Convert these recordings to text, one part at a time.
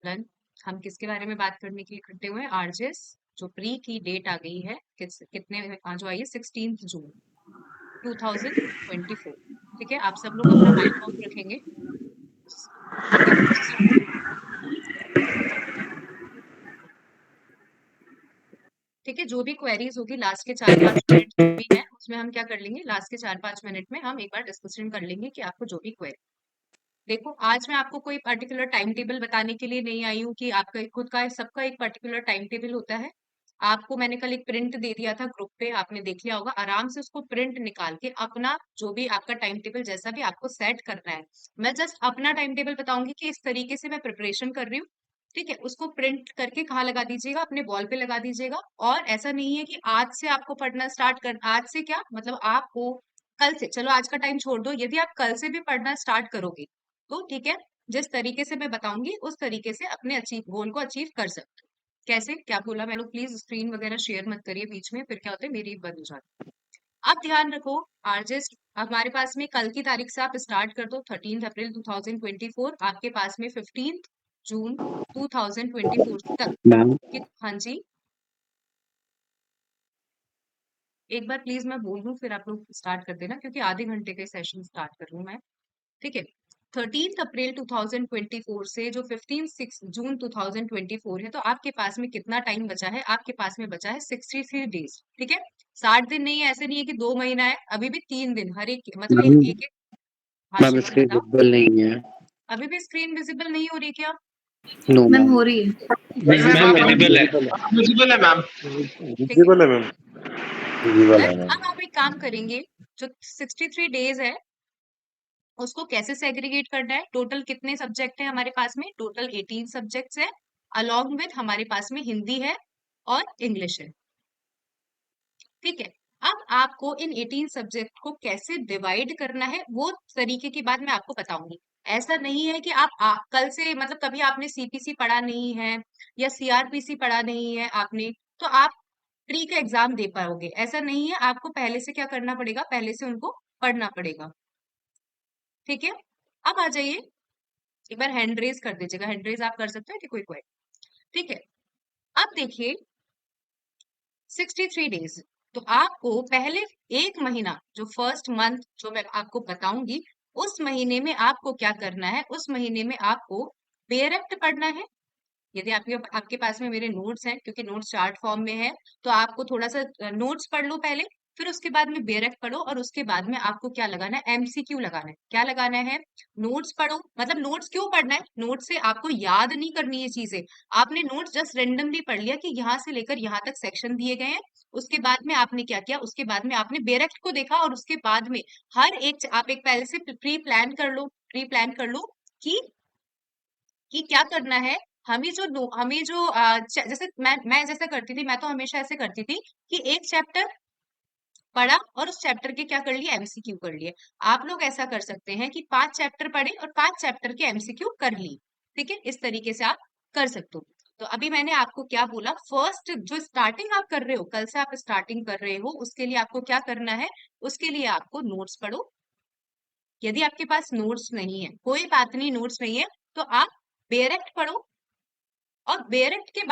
Done. हम किसके बारे में बात करने के लिए इकट्ठे हुए हैं? आरजेस। जो प्री की डेट आ गई है कितने आज आई है? 16 जून 2024। ठीक है, आप सब लोग अपना माइंड ऑफ रखेंगे। ठीक है, जो भी क्वेरीज होगी लास्ट के 4-5 मिनट भी है उसमें हम क्या कर लेंगे, लास्ट के 4-5 मिनट में हम एक बार डिस्कशन कर लेंगे कि आपको जो भी क्वेरी। देखो, आज मैं आपको कोई पर्टिकुलर टाइम टेबल बताने के लिए नहीं आई हूँ कि आपका खुद का सबका एक पर्टिकुलर टाइम टेबल होता है। आपको मैंने कल एक प्रिंट दे दिया था ग्रुप पे, आपने देख लिया होगा। आराम से उसको प्रिंट निकाल के अपना जो भी आपका टाइम टेबल जैसा भी आपको सेट करना है, मैं जस्ट अपना टाइम टेबल बताऊंगी कि इस तरीके से मैं प्रिपरेशन कर रही हूँ। ठीक है, उसको प्रिंट करके कहाँ लगा दीजिएगा? अपने वॉल पे लगा दीजिएगा। और ऐसा नहीं है कि आज से आपको पढ़ना स्टार्ट कर, आज से क्या मतलब आपको कल से, चलो आज का टाइम छोड़ दो, यदि आप कल से भी पढ़ना स्टार्ट करोगे तो ठीक है, जिस तरीके से मैं बताऊंगी उस तरीके से अपने अचीव गोल को अचीव कर सकते हो। कैसे, क्या बोला मैंने? प्लीज स्क्रीन वगैरह शेयर मत करिए बीच में, फिर क्या होता है मेरी बंद हो जाती है। आप ध्यान रखो, आरजेस हमारे पास में कल की तारीख से आप स्टार्ट कर दो। 13 अप्रैल 2024 आपके पास में 15 जून 2024 तक मैम हाँ जी, एक बार प्लीज मैं बोल दूं फिर आप लोग स्टार्ट कर देना, क्योंकि आधे घंटे का सेशन स्टार्ट कर रही हूँ मैं। ठीक है, 13 अप्रैल 2024 से जो 15 जून 2024 है, तो आपके पास में कितना टाइम बचा है? आपके पास में बचा है 63 डेज। ठीक है, 60 दिन नहीं है, ऐसे नहीं है कि 2 महीना है, अभी भी 3 दिन हर एक, मतलब मैम एक एक। हाँ मैम शिवम इसकी बताओ। विजिबल नहीं है। अभी भी स्क्रीन विजिबल नहीं हो रही क्या? नो मैम मैम हो रही है। मैम विजिबल है, विजिबल विजिबल है मैम। ठीक है, विजिबल है मैम। Visible done. है मैम। अब आप एक काम करेंगे, जो 63 डेज है उसको कैसे सेग्रीगेट करना है? टोटल कितने सब्जेक्ट है हमारे पास में? टोटल 18 सब्जेक्ट्स है, अलॉन्ग विथ हमारे पास में हिंदी है और इंग्लिश है। ठीक है, अब आपको इन 18 सब्जेक्ट को कैसे डिवाइड करना है वो तरीके की बात मैं आपको बताऊंगी। ऐसा नहीं है कि कल से, मतलब कभी आपने सीपीसी पढ़ा नहीं है या सीआरपीसी पढ़ा नहीं है आपने, तो आप प्री का एग्जाम दे पाओगे, ऐसा नहीं है। आपको पहले से क्या करना पड़ेगा? पहले से उनको पढ़ना पड़ेगा। ठीक है, अब आ जाइए, एक बार हैंड रेज कर दीजिएगा, हैंड रेज आप कर सकते हो कि कोई कोई। ठीक है, अब देखिए 63 डेज, तो आपको पहले एक महीना, जो फर्स्ट मंथ जो मैं आपको बताऊंगी, उस महीने में आपको क्या करना है? उस महीने में आपको बेरेक्ट पढ़ना है। यदि आपके आपके पास में मेरे नोट्स हैं, क्योंकि नोट्स चार्ट फॉर्म में है, तो आपको थोड़ा सा नोट्स पढ़ लो पहले, फिर उसके बाद में बेरेक्ट पढ़ो, और उसके बाद में आपको क्या लगाना है? एमसीक्यू लगाना है। क्या लगाना है? नोट्स पढ़ो। मतलब नोट्स क्यों पढ़ना है? नोट्स से आपको याद नहीं करनी है चीजें। आपने नोट्स जस्ट रेंडमली पढ़ लिया कि यहाँ से लेकर यहाँ तक सेक्शन दिए गए हैं, उसके बाद में आपने क्या किया? उसके बाद में आपने बेरेक्ट को देखा, और उसके बाद में हर एक आप एक पहले से प्री प्लान कर लो, प्री प्लान कर लो कि क्या करना है। हमें जो जैसे मैं जैसे करती थी, मैं तो हमेशा ऐसे करती थी कि एक चैप्टर पढ़ा और उस चैप्टर के क्या कर लिए? एमसीक्यू कर लिए। आप लोग ऐसा कर सकते हैं कि 5 चैप्टर पढ़े और 5 चैप्टर के एमसीक्यू कर ली। ठीक है, इस तरीके से आप कर सकते हो। तो अभी मैंने आपको क्या बोला? फर्स्ट जो स्टार्टिंग आप कर रहे हो, कल से आप स्टार्टिंग कर रहे हो, उसके लिए आपको क्या करना है? उसके लिए आपको नोट्स पढ़ो। यदि आपके पास नोट्स नहीं है, कोई बात नहीं, नोट्स नहीं है तो आप बेरेक्ट पढ़ो, और बेरेक्ट के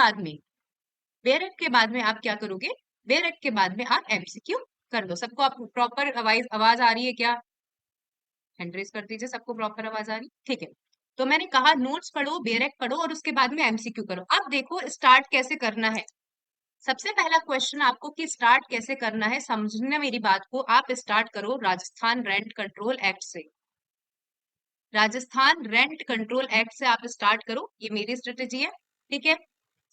बाद में आप क्या करोगे? बेरेक्ट के बाद में आप एमसीक्यू कर लो। सबको आप प्रॉपर आवाज आवाज आ रही है क्या? हैंड रेज कर दीजिए, सबको प्रॉपर आवाज आ रही? ठीक है, तो मैंने कहा नोट्स पढ़ो, बेरेक्ट पढ़ो, और उसके बाद में एमसीक्यू करो। अब देखो स्टार्ट कैसे करना है। सबसे पहला क्वेश्चन आपको कि स्टार्ट कैसे करना है, समझना मेरी बात को। आप स्टार्ट करो राजस्थान रेंट कंट्रोल एक्ट से। राजस्थान रेंट कंट्रोल एक्ट से आप स्टार्ट करो, ये मेरी स्ट्रेटेजी है। ठीक है,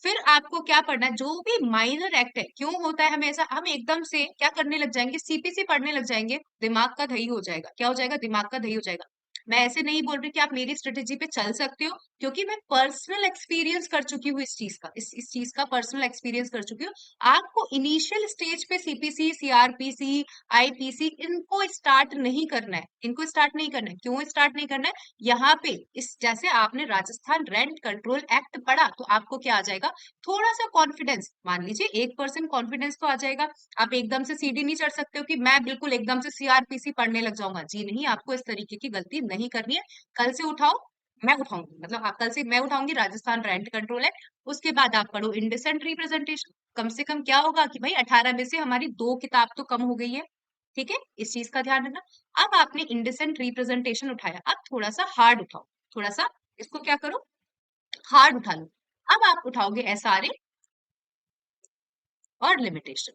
फिर आपको क्या पढ़ना है? जो भी माइनर एक्ट है, क्यों होता है हमेशा हम एकदम से क्या करने लग जाएंगे? सीपीसी पढ़ने लग जाएंगे, दिमाग का दही हो जाएगा। क्या हो जाएगा? दिमाग का दही हो जाएगा। मैं ऐसे नहीं बोल रही कि आप मेरी स्ट्रेटेजी पे चल सकते हो, क्योंकि मैं पर्सनल एक्सपीरियंस कर चुकी हूँ इस चीज का, इस चीज का पर्सनल एक्सपीरियंस कर चुकी हूँ। आपको इनिशियल स्टेज पे सीपीसी, सीआरपीसी, आईपीसी, इनको स्टार्ट नहीं करना है। इनको स्टार्ट नहीं करना है। क्यों स्टार्ट नहीं करना है? यहाँ पे इस जैसे आपने राजस्थान रेंट कंट्रोल एक्ट पढ़ा, तो आपको क्या आ जाएगा? थोड़ा सा कॉन्फिडेंस, मान लीजिए 1% कॉन्फिडेंस तो आ जाएगा। आप एकदम से सीढ़ी नहीं चढ़ सकते हो कि मैं बिल्कुल एकदम से सीआरपीसी पढ़ने लग जाऊंगा। जी नहीं, आपको इस तरीके की गलती नहीं करनी है। कल से उठाओ, मैं उठाऊंगी, मतलब आप कल से मैं उठाऊंगी राजस्थान रेंट कंट्रोल एक्ट। उसके बाद आप पढ़ो इंडिसेंट रिप्रेजेंटेशन। कम से कम क्या होगा कि भाई 18 में से हमारी 2 किताब तो कम हो गई है। ठीक है, इस चीज का ध्यान रखना। अब आपने इंडिसेंट रिप्रेजेंटेशन उठाया, अब थोड़ा सा हार्ड उठाओ, थोड़ा सा इसको क्या करो, हार्ड उठा लो। अब आप उठाओगे एसआरए और लिमिटेशन।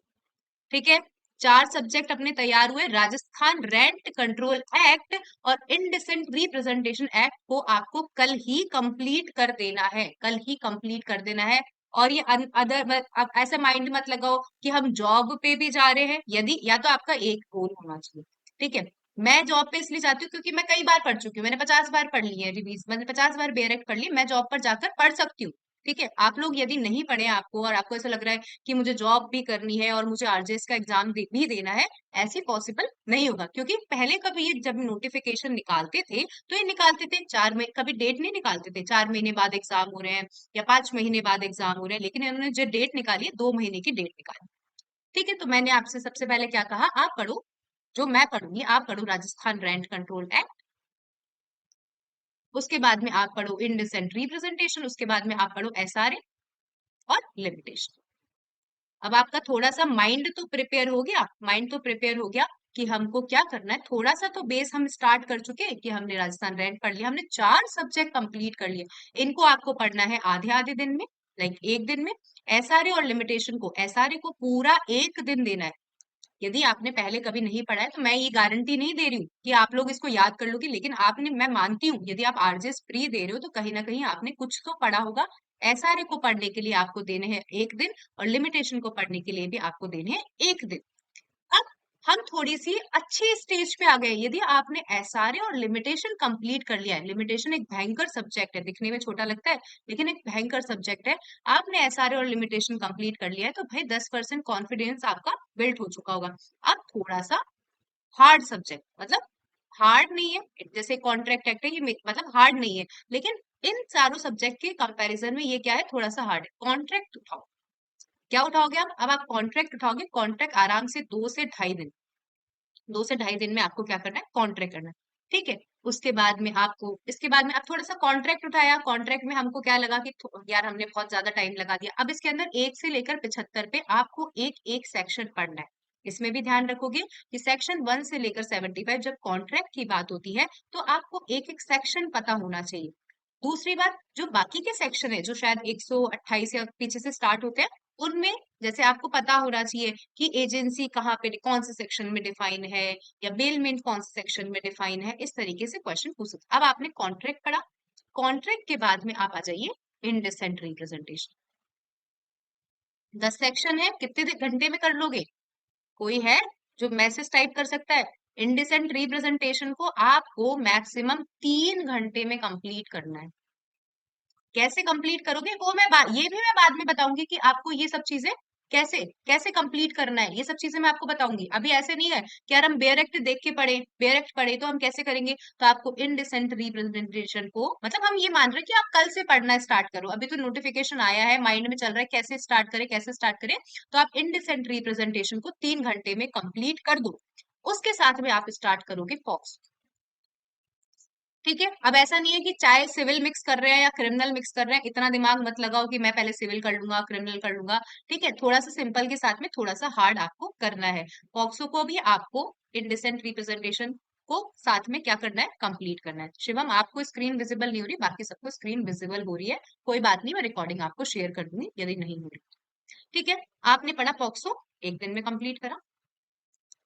ठीक है, 4 सब्जेक्ट अपने तैयार हुए। राजस्थान रेंट कंट्रोल एक्ट और इनडिसेंट रिप्रेजेंटेशन एक्ट को आपको कल ही कंप्लीट कर देना है, कल ही कंप्लीट कर देना है। और ये अदर अब ऐसे माइंड मत लगाओ कि हम जॉब पे भी जा रहे हैं। यदि या तो आपका एक गोल होना चाहिए। ठीक है, मैं जॉब पे इसलिए जाती हूँ क्योंकि मैं कई बार पढ़ चुकी हूँ, मैंने 50 बार पढ़ ली है रिवीज, मैंने 50 बार बेरेक्ट पढ़ ली, मैं जॉब पर जाकर पढ़ सकती हूँ। ठीक है, आप लोग यदि नहीं पढ़े आपको और आपको ऐसा लग रहा है कि मुझे जॉब भी करनी है और मुझे आरजेएस का एग्जाम भी देना है, ऐसे पॉसिबल नहीं होगा। क्योंकि पहले कभी ये जब नोटिफिकेशन निकालते थे तो ये निकालते थे 4 महीने, कभी डेट नहीं निकालते थे 4 महीने बाद एग्जाम हो रहे हैं या 5 महीने बाद एग्जाम हो रहे हैं, लेकिन इन्होंने जो डेट निकाली है 2 महीने की डेट निकाली। ठीक है, तो मैंने आपसे सबसे पहले क्या कहा, आप पढ़ो, जो मैं पढ़ूंगी आप पढ़ो राजस्थान रेंट कंट्रोल एक्ट। उसके बाद में आप पढ़ो इनडिसेंट रिप्रेजेंटेशन, उसके बाद में आप पढ़ो एसआरए और लिमिटेशन। अब आपका थोड़ा सा माइंड तो प्रिपेयर हो गया, माइंड तो प्रिपेयर हो गया कि हमको क्या करना है। थोड़ा सा तो बेस हम स्टार्ट कर चुके हैं कि हमने राजस्थान रेंट पढ़ लिया, हमने 4 सब्जेक्ट कंप्लीट कर लिए। इनको आपको पढ़ना है आधे आधे दिन में, लाइक एक दिन में। एसआरए और लिमिटेशन को, एसआरए को पूरा एक दिन देना है। यदि आपने पहले कभी नहीं पढ़ा है तो मैं ये गारंटी नहीं दे रही हूँ कि आप लोग इसको याद कर लोगे, लेकिन आपने, मैं मानती हूँ यदि आप आरजेएस प्री दे रहे हो तो कहीं ना कहीं आपने कुछ तो पढ़ा होगा। एसआरए को पढ़ने के लिए आपको देने हैं एक दिन और लिमिटेशन को पढ़ने के लिए भी आपको देने हैं एक दिन। अब हम थोड़ी सी अच्छी स्टेज पे आ गए। यदि आपने एसआरए और लिमिटेशन कंप्लीट कर लिया है, लिमिटेशन एक भयंकर सब्जेक्ट है, दिखने में छोटा लगता है लेकिन एक भयंकर सब्जेक्ट है। आपने एसआरए और लिमिटेशन कंप्लीट कर लिया है तो भाई 10% कॉन्फिडेंस आपका बिल्ड हो चुका होगा। अब थोड़ा सा हार्ड सब्जेक्ट, मतलब हार्ड नहीं है जैसे कॉन्ट्रैक्ट एक्ट है ये मतलब हार्ड नहीं है, लेकिन इन चारों सब्जेक्ट के कंपैरिजन में ये क्या है, थोड़ा सा हार्ड है। कॉन्ट्रैक्ट उठाओ। क्या उठाओगे आप, अब आप कॉन्ट्रैक्ट उठाओगे। कॉन्ट्रैक्ट आराम से 2 से 2.5 दिन, 2 से 2.5 दिन में आपको क्या करना है, कॉन्ट्रैक्ट करना है। ठीक है, उसके बाद में आपको, इसके बाद में आप थोड़ा सा कॉन्ट्रैक्ट उठाया, कॉन्ट्रैक्ट में हमको क्या लगा कि यार हमने बहुत ज्यादा टाइम लगा दिया। अब इसके अंदर 1 से लेकर 75 पे आपको एक एक सेक्शन पढ़ना है। इसमें भी ध्यान रखोगे कि सेक्शन 1 से लेकर 75 जब कॉन्ट्रैक्ट की बात होती है तो आपको एक एक सेक्शन पता होना चाहिए। दूसरी बात, जो बाकी के सेक्शन है जो शायद 128 या पीछे से स्टार्ट होते हैं, उनमें जैसे आपको पता होना चाहिए कि एजेंसी कहाँ पे, कौन से सेक्शन में डिफाइन है, या बेलमेंट कौन से सेक्शन में डिफाइन है, इस तरीके से क्वेश्चन पूछ सकते। अब आपने कॉन्ट्रैक्ट पढ़ा, कॉन्ट्रैक्ट के बाद में आप आ जाइए इनडिसेंट रिप्रेजेंटेशन। 10 सेक्शन है, कितने घंटे में कर लोगे? कोई है जो मैसेज टाइप कर सकता है? इनडिसेंट रिप्रेजेंटेशन को आपको मैक्सिमम 3 घंटे में कंप्लीट करना है। कैसे कंप्लीट करोगे वो ये भी मैं बाद में बताऊंगी कि आपको ये सब चीजें कैसे कैसे कंप्लीट करना है, ये सब चीजें मैं आपको बताऊंगी। अभी ऐसे नहीं है कि यार हम बेरेक्ट देख के पढ़े, बेरेक्ट पढ़े तो हम कैसे करेंगे। तो आपको इनडिसेंट रिप्रेजेंटेशन को, मतलब हम ये मान रहे हैं कि आप कल से पढ़ना स्टार्ट करो। अभी तो नोटिफिकेशन आया है, माइंड में चल रहा है कैसे स्टार्ट करें कैसे स्टार्ट करें। तो आप इनडिसेंट रिप्रेजेंटेशन को 3 घंटे में कंप्लीट कर दो। उसके साथ में आप स्टार्ट करोगे फॉक्स। ठीक है, अब ऐसा नहीं है कि चाहे सिविल मिक्स कर रहे हैं या क्रिमिनल मिक्स कर रहे हैं, इतना दिमाग मत लगाओ कि मैं पहले सिविल कर लूंगा क्रिमिनल कर लूंगा। ठीक है, थोड़ा सा सिंपल के साथ में थोड़ा सा हार्ड आपको करना है। पॉक्सो को भी आपको इनडिसेंट रिप्रेजेंटेशन को साथ में क्या करना है, कंप्लीट करना है। शिवम आपको स्क्रीन विजिबल नहीं हो रही, बाकी सबको स्क्रीन विजिबल हो रही है। कोई बात नहीं, मैं रिकॉर्डिंग आपको शेयर कर दूंगी यदि नहीं हो रही। ठीक है, आपने पढ़ा पॉक्सो, एक दिन में कंप्लीट करा।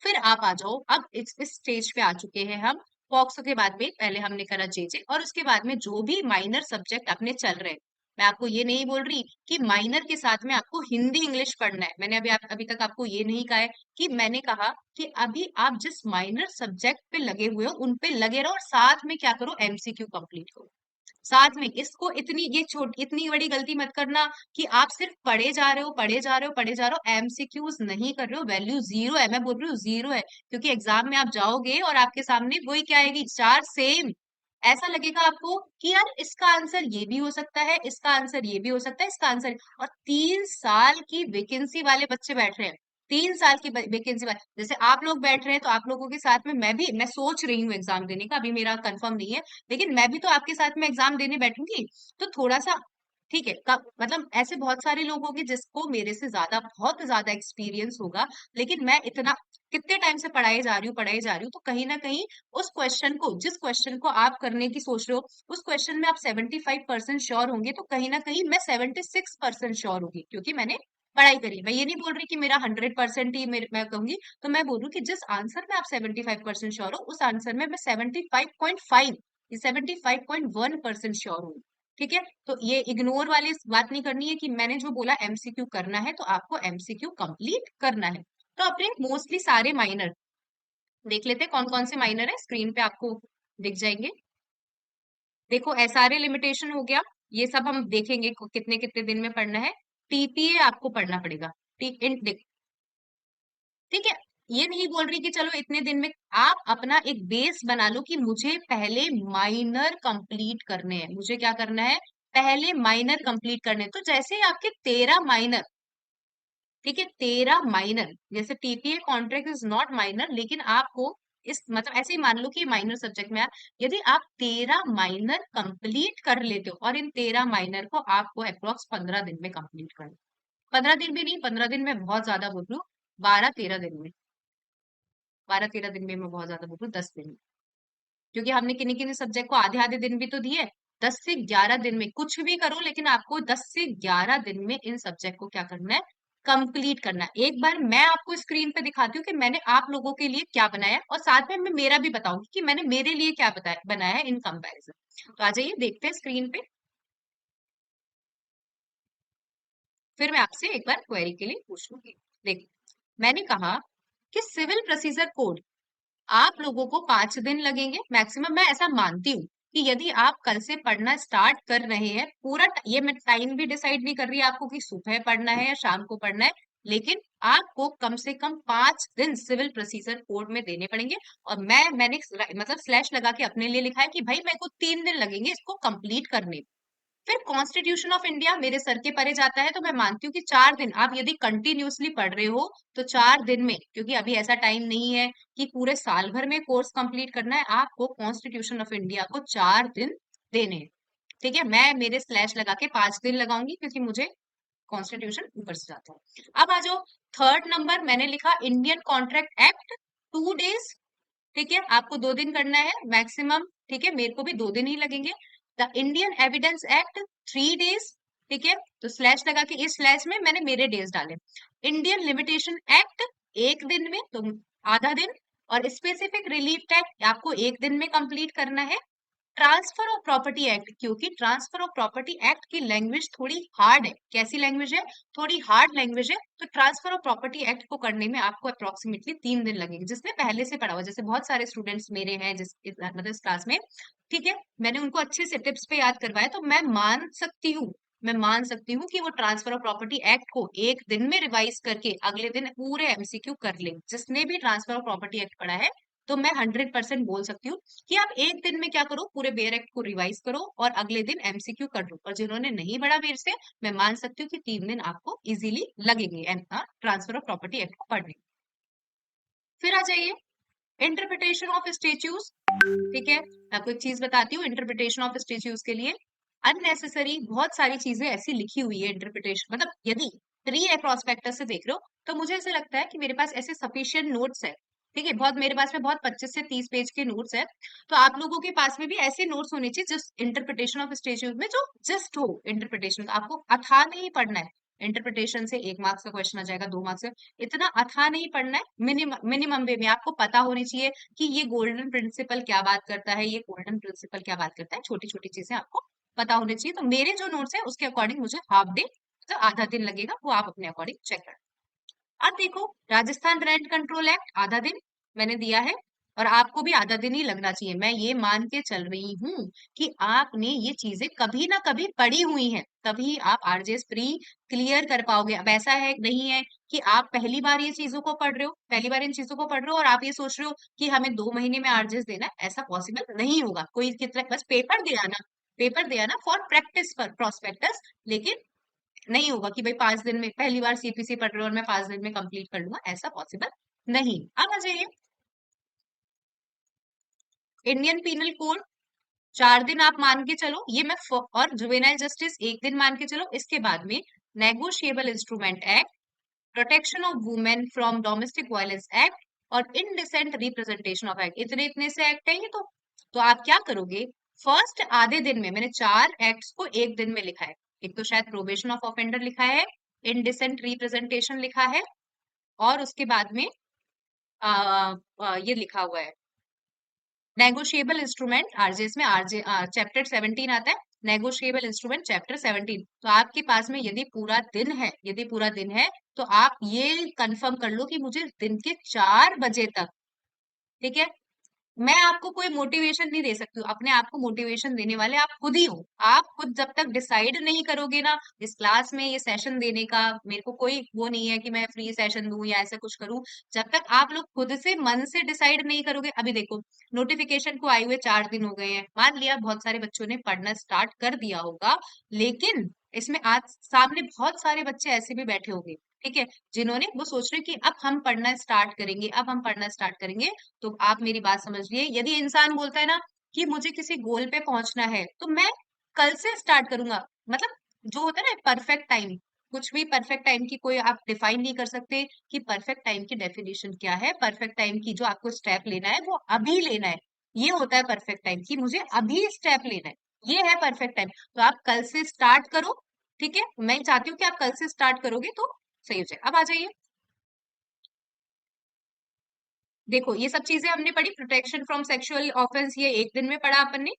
फिर आप आ जाओ, अब इस स्टेज पे आ चुके हैं हम। पॉक्सो के बाद में पहले हमने करा जेजे, और उसके बाद में जो भी माइनर सब्जेक्ट अपने चल रहे हैं। मैं आपको ये नहीं बोल रही कि माइनर के साथ में आपको हिंदी इंग्लिश पढ़ना है, मैंने अभी तक आपको ये नहीं कहा है। कि मैंने कहा कि अभी आप जिस माइनर सब्जेक्ट पे लगे हुए हो उन पे लगे रहो और साथ में क्या करो, एमसीक्यू कंप्लीट करो। साथ में इसको, इतनी बड़ी गलती मत करना कि आप सिर्फ पढ़े जा रहे हो पढ़े जा रहे हो पढ़े जा रहे हो, एमसीक्यूज नहीं कर रहे हो। वैल्यू जीरो है, मैं बोल रही हूँ जीरो है। क्योंकि एग्जाम में आप जाओगे और आपके सामने वही क्या आएगी, 4 सेम। ऐसा लगेगा आपको कि यार इसका आंसर ये भी हो सकता है, इसका आंसर ये भी हो सकता है, इसका आंसर, और 3 साल की वैकेंसी वाले बच्चे बैठ रहे हैं। 3 साल की वैकेंसी बात, जैसे आप लोग बैठ रहे हैं तो आप लोगों के साथ में मैं सोच रही हूँ एग्जाम देने का, अभी मेरा कंफर्म नहीं है, लेकिन मैं भी तो आपके साथ में एग्जाम देने बैठूंगी। तो थोड़ा सा ठीक है, मतलब ऐसे बहुत सारे लोग होंगे जिसको मेरे से ज्यादा बहुत ज्यादा एक्सपीरियंस होगा, लेकिन मैं इतना कितने टाइम से पढ़ाई जा रही हूँ, तो कहीं ना कहीं उस क्वेश्चन को, जिस क्वेश्चन को आप करने की सोच रहे हो, उस क्वेश्चन में आप 75% श्योर होंगे, तो कहीं ना कहीं मैं 76% श्योर होंगी, क्योंकि मैंने पढ़ाई करी। मैं ये नहीं बोल रही कि मेरा 100% ही मैं कहूंगी, तो मैं बोल रही हूँ कि जिस आंसर में आप 75% श्योर हो, उस आंसर में मैं 75.5 75.1% श्योर हूँ। ठीक है, तो ये इग्नोर वाली बात नहीं करनी है कि मैंने जो बोला एमसीक्यू करना है तो आपको एमसीक्यू कंप्लीट करना है। तो अपने मोस्टली सारे माइनर देख लेते हैं, कौन कौन से माइनर है, स्क्रीन पे आपको दिख जाएंगे। देखो, एसआरए लिमिटेशन हो गया, ये सब हम देखेंगे कितने कितने दिन में पढ़ना है। टीपीए आपको पढ़ना पड़ेगा। ठीक, ठीक है, ये नहीं बोल रही कि चलो इतने दिन में, आप अपना एक बेस बना लो कि मुझे पहले माइनर कंप्लीट करने हैं, मुझे क्या करना है, पहले माइनर कंप्लीट करने हैं। तो जैसे ही आपके 13 माइनर, ठीक है, 13 माइनर, जैसे TPA contract is not minor, लेकिन आपको इस मतलब ऐसे ही मान लो कि माइनर सब्जेक्ट में यदि आप 13 माइनर कंप्लीट कर लेते हो, और इन 13 माइनर को आपको अप्रोक्स 15 दिन में कंप्लीट करना, 15 दिन भी नहीं, 15 दिन में बहुत ज्यादा बोल रही हूँ, 12-13 दिन में, 12-13 दिन में मैं बहुत ज्यादा बोल रही हूँ, 10 दिन में, क्योंकि हमने किन्हीं किन्हीं सब्जेक्ट को आधे आधे दिन भी तो दिए। 10 से 11 दिन में कुछ भी करो, लेकिन आपको 10 से 11 दिन में इन सब्जेक्ट को क्या करना है, कंप्लीट करना है। एक बार मैं आपको स्क्रीन पे दिखाती हूँ कि मैंने आप लोगों के लिए क्या बनाया है, और साथ में मैं मेरा भी बताऊंगी कि मैंने मेरे लिए क्या बनाया है इन कंपैरिजन। तो आ जाइए देखते हैं स्क्रीन पे, फिर मैं आपसे एक बार क्वेरी के लिए पूछ लूंगी। देख, मैंने कहा कि सिविल प्रोसीजर कोड आप लोगों को 5 दिन लगेंगे मैक्सिमम, मैं ऐसा मानती हूँ कि यदि आप कल से पढ़ना स्टार्ट कर रहे हैं, पूरा ये मैं टाइम भी डिसाइड नहीं कर रही आपको कि सुबह पढ़ना है या शाम को पढ़ना है, लेकिन आपको कम से कम 5 दिन सिविल प्रोसीजर कोड में देने पड़ेंगे। और मैंने मतलब स्लैश लगा के अपने लिए लिखा है कि भाई मेरे को 3 दिन लगेंगे इसको कंप्लीट करने में। फिर कॉन्स्टिट्यूशन ऑफ इंडिया मेरे सर के परे जाता है, तो मैं मानती हूँ कि 4 दिन आप यदि कंटिन्यूअसली पढ़ रहे हो, तो 4 दिन में, क्योंकि अभी ऐसा टाइम नहीं है कि पूरे साल भर में कोर्स कंप्लीट करना है, आपको कॉन्स्टिट्यूशन ऑफ इंडिया को 4 दिन देने हैं। ठीक है, मैं मेरे स्लैश लगा के 5 दिन लगाऊंगी, क्योंकि मुझे कॉन्स्टिट्यूशन ऊपर से जाता है। अब आ जाओ, थर्ड नंबर मैंने लिखा इंडियन कॉन्ट्रैक्ट एक्ट, 2 डेज। ठीक है, आपको 2 दिन करना है मैक्सिमम, ठीक है, मेरे को भी 2 दिन ही लगेंगे। The Indian evidence act, 3 days. ठीक है, तो स्लैश लगा के इस स्लैश में मैंने मेरे डेज डाले। इंडियन लिमिटेशन एक्ट 1 दिन में, तो आधा दिन। और स्पेसिफिक रिलीफ एक्ट आपको 1 दिन में कंप्लीट करना है। ट्रांसफर ऑफ प्रॉपर्टी एक्ट, क्योंकि ट्रांसफर ऑफ प्रॉपर्टी एक्ट की लैंग्वेज थोड़ी हार्ड है, कैसी लैंग्वेज है, थोड़ी हार्ड लैंग्वेज है, तो ट्रांसफर ऑफ प्रॉपर्टी एक्ट को करने में आपको अप्रोक्सीमेटली 3 दिन लगेंगे, जिसने पहले से पढ़ा हुआ, जैसे बहुत सारे स्टूडेंट्स मेरे हैं मतलब इस क्लास में, ठीक है, मैंने उनको अच्छे से टिप्स पे याद करवाया, तो मैं मान सकती हूँ कि वो ट्रांसफर ऑफ प्रॉपर्टी एक्ट को 1 दिन में रिवाइज करके अगले दिन पूरे एमसीक्यू कर ले, जिसने भी ट्रांसफर ऑफ प्रॉपर्टी एक्ट पढ़ा है। तो मैं 100% बोल सकती हूँ कि आप 1 दिन में क्या करो, पूरे बेयर एक्ट को रिवाइज करो और अगले दिन एमसीक्यू कर लो। और जिन्होंने नहीं पढ़ा बेर से, मैं मान सकती हूँ कि 3 दिन आपको इजीली लगेंगे ट्रांसफर ऑफ प्रॉपर्टी एक्ट को पढ़ने। फिर आ जाइए इंटरप्रिटेशन ऑफ स्टेच्यूज। ठीक है, मैं आपको एक चीज बताती हूँ इंटरप्रिटेशन ऑफ स्टेच्यूज के लिए, अननेसेसरी बहुत सारी चीजें ऐसी लिखी हुई है इंटरप्रिटेशन, मतलब यदि प्री प्रोस्पेक्टस से देख रहे हो, तो मुझे ऐसे लगता है कि मेरे पास ऐसे सफिशिएंट नोट्स है। ठीक है, बहुत मेरे पास में बहुत 25 से 30 पेज के नोट्स है, तो आप लोगों के पास में भी ऐसे नोट्स होने चाहिए जिस इंटरप्रिटेशन ऑफ स्टेच्यूज में जो जस्ट हो इंटरप्रिटेशन, आपको अथाह नहीं पढ़ना है। इंटरप्रिटेशन से 1 मार्क्स का क्वेश्चन आ जाएगा, 2 मार्क्स से, इतना अथाह नहीं पढ़ना है। मिनिमम वे में आपको पता होनी चाहिए कि ये गोल्डन प्रिंसिपल क्या बात करता है, ये गोल्डन प्रिंसिपल क्या बात करता है, छोटी छोटी चीजें आपको पता होनी चाहिए। तो मेरे जो नोट्स है उसके अकॉर्डिंग मुझे हाफ डे, तो आधा दिन लगेगा, वो आप अपने अकॉर्डिंग चेक कर। अब देखो, राजस्थान रेंट कंट्रोल एक्ट आधा दिन मैंने दिया है, और आपको भी आधा दिन ही लगना चाहिए। मैं ये मान के चल रही हूँ कि आपने ये चीजें कभी ना कभी पढ़ी हुई हैं, तभी आप आरजेएस प्री क्लियर कर पाओगे। अब ऐसा है नहीं है कि आप पहली बार ये चीजों को पढ़ रहे हो, पहली बार इन चीजों को पढ़ रहे हो और आप ये सोच रहे हो कि हमें 2 महीने में आरजेएस देना है, ऐसा पॉसिबल नहीं होगा। कोई कितना बस पेपर दे आना, फॉर प्रैक्टिस पर प्रोस्पेक्टस, लेकिन नहीं होगा कि भाई 5 दिन में, पहली बार सीपीसी पढ़ रहे हो और मैं 5 दिन में कंप्लीट कर लूंगा, ऐसा पॉसिबल नहीं। अब आ जाइए इंडियन पीनल कोड, 4 दिन आप मान के चलो, ये मैं और जुवेनाइल जस्टिस 1 दिन मान के चलो। इसके बाद में negotiable instrument act, protection of women from domestic violence act और इनडिसेंट रिप्रेजेंटेशन ऑफ एक्ट, इतने इतने से एक्ट है ये तो आप क्या करोगे, फर्स्ट आधे दिन में मैंने 4 एक्ट्स को 1 दिन में लिखा है। एक तो शायद प्रोबेशन ऑफ ऑफेंडर लिखा है, इनडिसेंट रिप्रेजेंटेशन लिखा है, और उसके बाद में ये लिखा हुआ है नेगोशिएबल इंस्ट्रूमेंट आरजेएस में, आरजे चैप्टर 17 आता है, नेगोशिएबल इंस्ट्रूमेंट चैप्टर 17। तो आपके पास में यदि पूरा दिन है, यदि पूरा दिन है तो आप ये कंफर्म कर लो कि मुझे दिन के 4 बजे तक, ठीक है, मैं आपको कोई मोटिवेशन नहीं दे सकती हूँ, अपने आप को मोटिवेशन देने वाले आप खुद ही हो। आप खुद जब तक डिसाइड नहीं करोगे ना इस क्लास में ये सेशन देने का, मेरे को कोई वो नहीं है कि मैं फ्री सेशन दूं या ऐसा कुछ करूं, जब तक आप लोग खुद से मन से डिसाइड नहीं करोगे। अभी देखो नोटिफिकेशन को आए हुए 4 दिन हो गए हैं, मान लिया बहुत सारे बच्चों ने पढ़ना स्टार्ट कर दिया होगा, लेकिन इसमें आज सामने बहुत सारे बच्चे ऐसे भी बैठे होंगे, ठीक है, जिन्होंने वो सोच रहे कि अब हम पढ़ना स्टार्ट करेंगे, अब हम पढ़ना स्टार्ट करेंगे। तो आप मेरी बात समझिए, यदि इंसान बोलता है ना कि मुझे किसी गोल पे पहुंचना है तो मैं कल से स्टार्ट करूंगा, मतलब जो होता है ना परफेक्ट टाइम, कुछ भी परफेक्ट टाइम की कोई आप डिफाइन नहीं कर सकते कि परफेक्ट टाइम की डेफिनेशन क्या है। परफेक्ट टाइम की जो आपको स्टेप लेना है वो अभी लेना है, ये होता है परफेक्ट टाइम कि मुझे अभी स्टेप लेना है, ये है परफेक्ट टाइम। तो आप कल से स्टार्ट करो, ठीक है, मैं चाहती हूँ कि आप कल से स्टार्ट करोगे तो सही हो जाए। अब आ जाइए, देखो ये सब चीजें हमने पढ़ी, प्रोटेक्शन फ्रॉम सेक्सुअल ऑफेंस ये 1 दिन में पढ़ा अपन ने,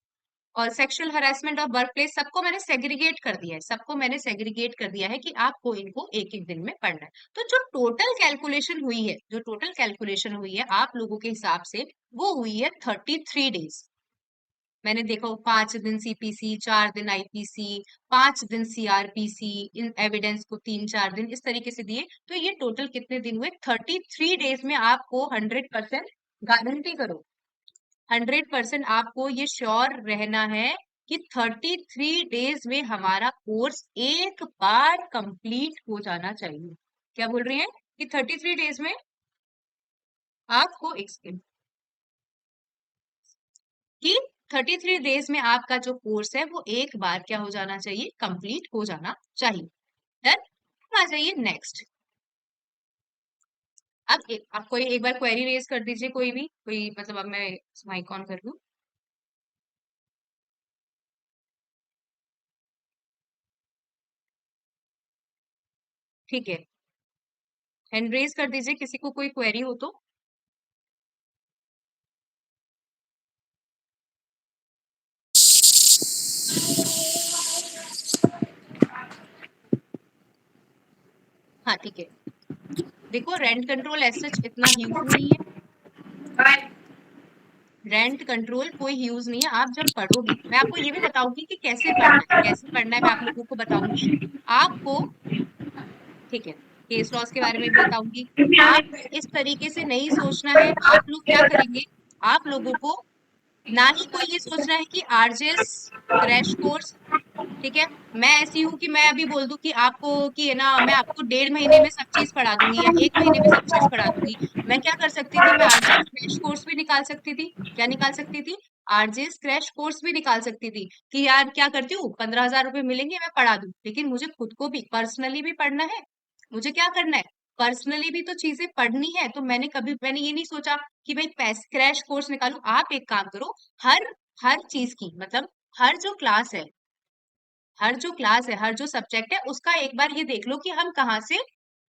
और sexual harassment of work place सबको मैंने सेग्रीगेट कर दिया है, सबको मैंने सेग्रीगेट कर दिया है कि आपको इनको 1 1 दिन में पढ़ना है। तो जो टोटल कैलकुलेशन हुई है, जो टोटल कैलकुलेशन हुई है आप लोगों के हिसाब से, वो हुई है 33 डेज। मैंने देखा 5 दिन सीपीसी, 4 दिन आईपीसी, 5 दिन सीआरपीसी, इन एविडेंस को 3 4 दिन इस तरीके से दिए, तो ये टोटल कितने दिन हुए, 33 डेज में आपको 100% गारंटी करो, 100% आपको ये श्योर रहना है कि 33 डेज में हमारा कोर्स एक बार कंप्लीट हो जाना चाहिए। क्या बोल रही हैं कि 33 डेज में आपको एक सेकेंड, कि 33 डेज में आपका जो कोर्स है वो एक बार क्या हो जाना चाहिए, कंप्लीट हो जाना चाहिए। डन। आ जाइए नेक्स्ट। अब आप कोई एक बार क्वेरी रेज कर दीजिए, कोई भी, कोई मतलब अब मैं माइक ऑन कर दूं। ठीक है, हैंड रेज कर दीजिए किसी को कोई क्वेरी हो तो। हाँ ठीक है, देखो रेंट कंट्रोल एज सच इतना ह्यूज नहीं है, रेंट कंट्रोल कोई ह्यूज नहीं है। आप जब पढ़ोगी, मैं आपको ये भी बताऊंगी कि कैसे पढ़ना है, कैसे पढ़ना है मैं आप लोगों को बताऊंगी आपको, ठीक है, केस लॉस के बारे में भी बताऊंगी। आपको इस तरीके से नहीं सोचना है, आप लोग क्या करेंगे, आप लोगों को ना ही कोई ये सोचना है कि आरजेएस क्रैश कोर्स, ठीक है, मैं ऐसी हूं कि मैं अभी बोल दूं कि आपको कि है ना मैं आपको 1.5 महीने में सब चीज पढ़ा दूंगी या 1 महीने में सब चीज पढ़ा दूंगी। मैं क्या कर सकती थी, मैं आरजेएस क्रैश कोर्स भी निकाल सकती थी, क्या निकाल सकती थी, आरजेएस क्रैश कोर्स भी निकाल सकती थी कि यार क्या करती हूँ, 15,000 रुपए मिलेंगे मैं पढ़ा दूं, लेकिन मुझे खुद को भी पर्सनली भी पढ़ना है, मुझे क्या करना है, पर्सनली भी तो चीजें पढ़नी है। तो मैंने ये नहीं सोचा कि भाई पैसे क्रैश कोर्स निकालू। आप एक काम करो, हर हर चीज की मतलब हर जो क्लास है, हर जो क्लास है, हर जो सब्जेक्ट है उसका एक बार ये देख लो कि हम कहाँ से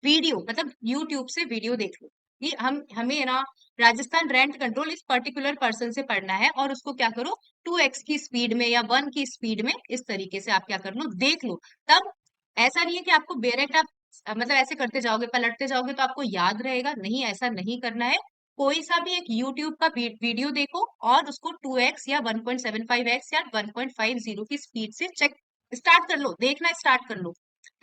वीडियो, मतलब यूट्यूब से वीडियो देख लो। ये हमें है ना राजस्थान रेंट कंट्रोल इस पर्टिकुलर पर्सन से पढ़ना है, और उसको क्या करो 2x की स्पीड में या 1 की स्पीड में इस तरीके से आप क्या कर लो, देख लो। तब ऐसा नहीं है कि आपको डायरेक्ट आप मतलब ऐसे करते जाओगे पलटते जाओगे तो आपको याद रहेगा, नहीं ऐसा नहीं करना है। कोई सा भी एक यूट्यूब का वीडियो देखो और उसको 2x या 1.75x या 1.50 की स्पीड से चेक स्टार्ट कर लो, देखना स्टार्ट कर लो,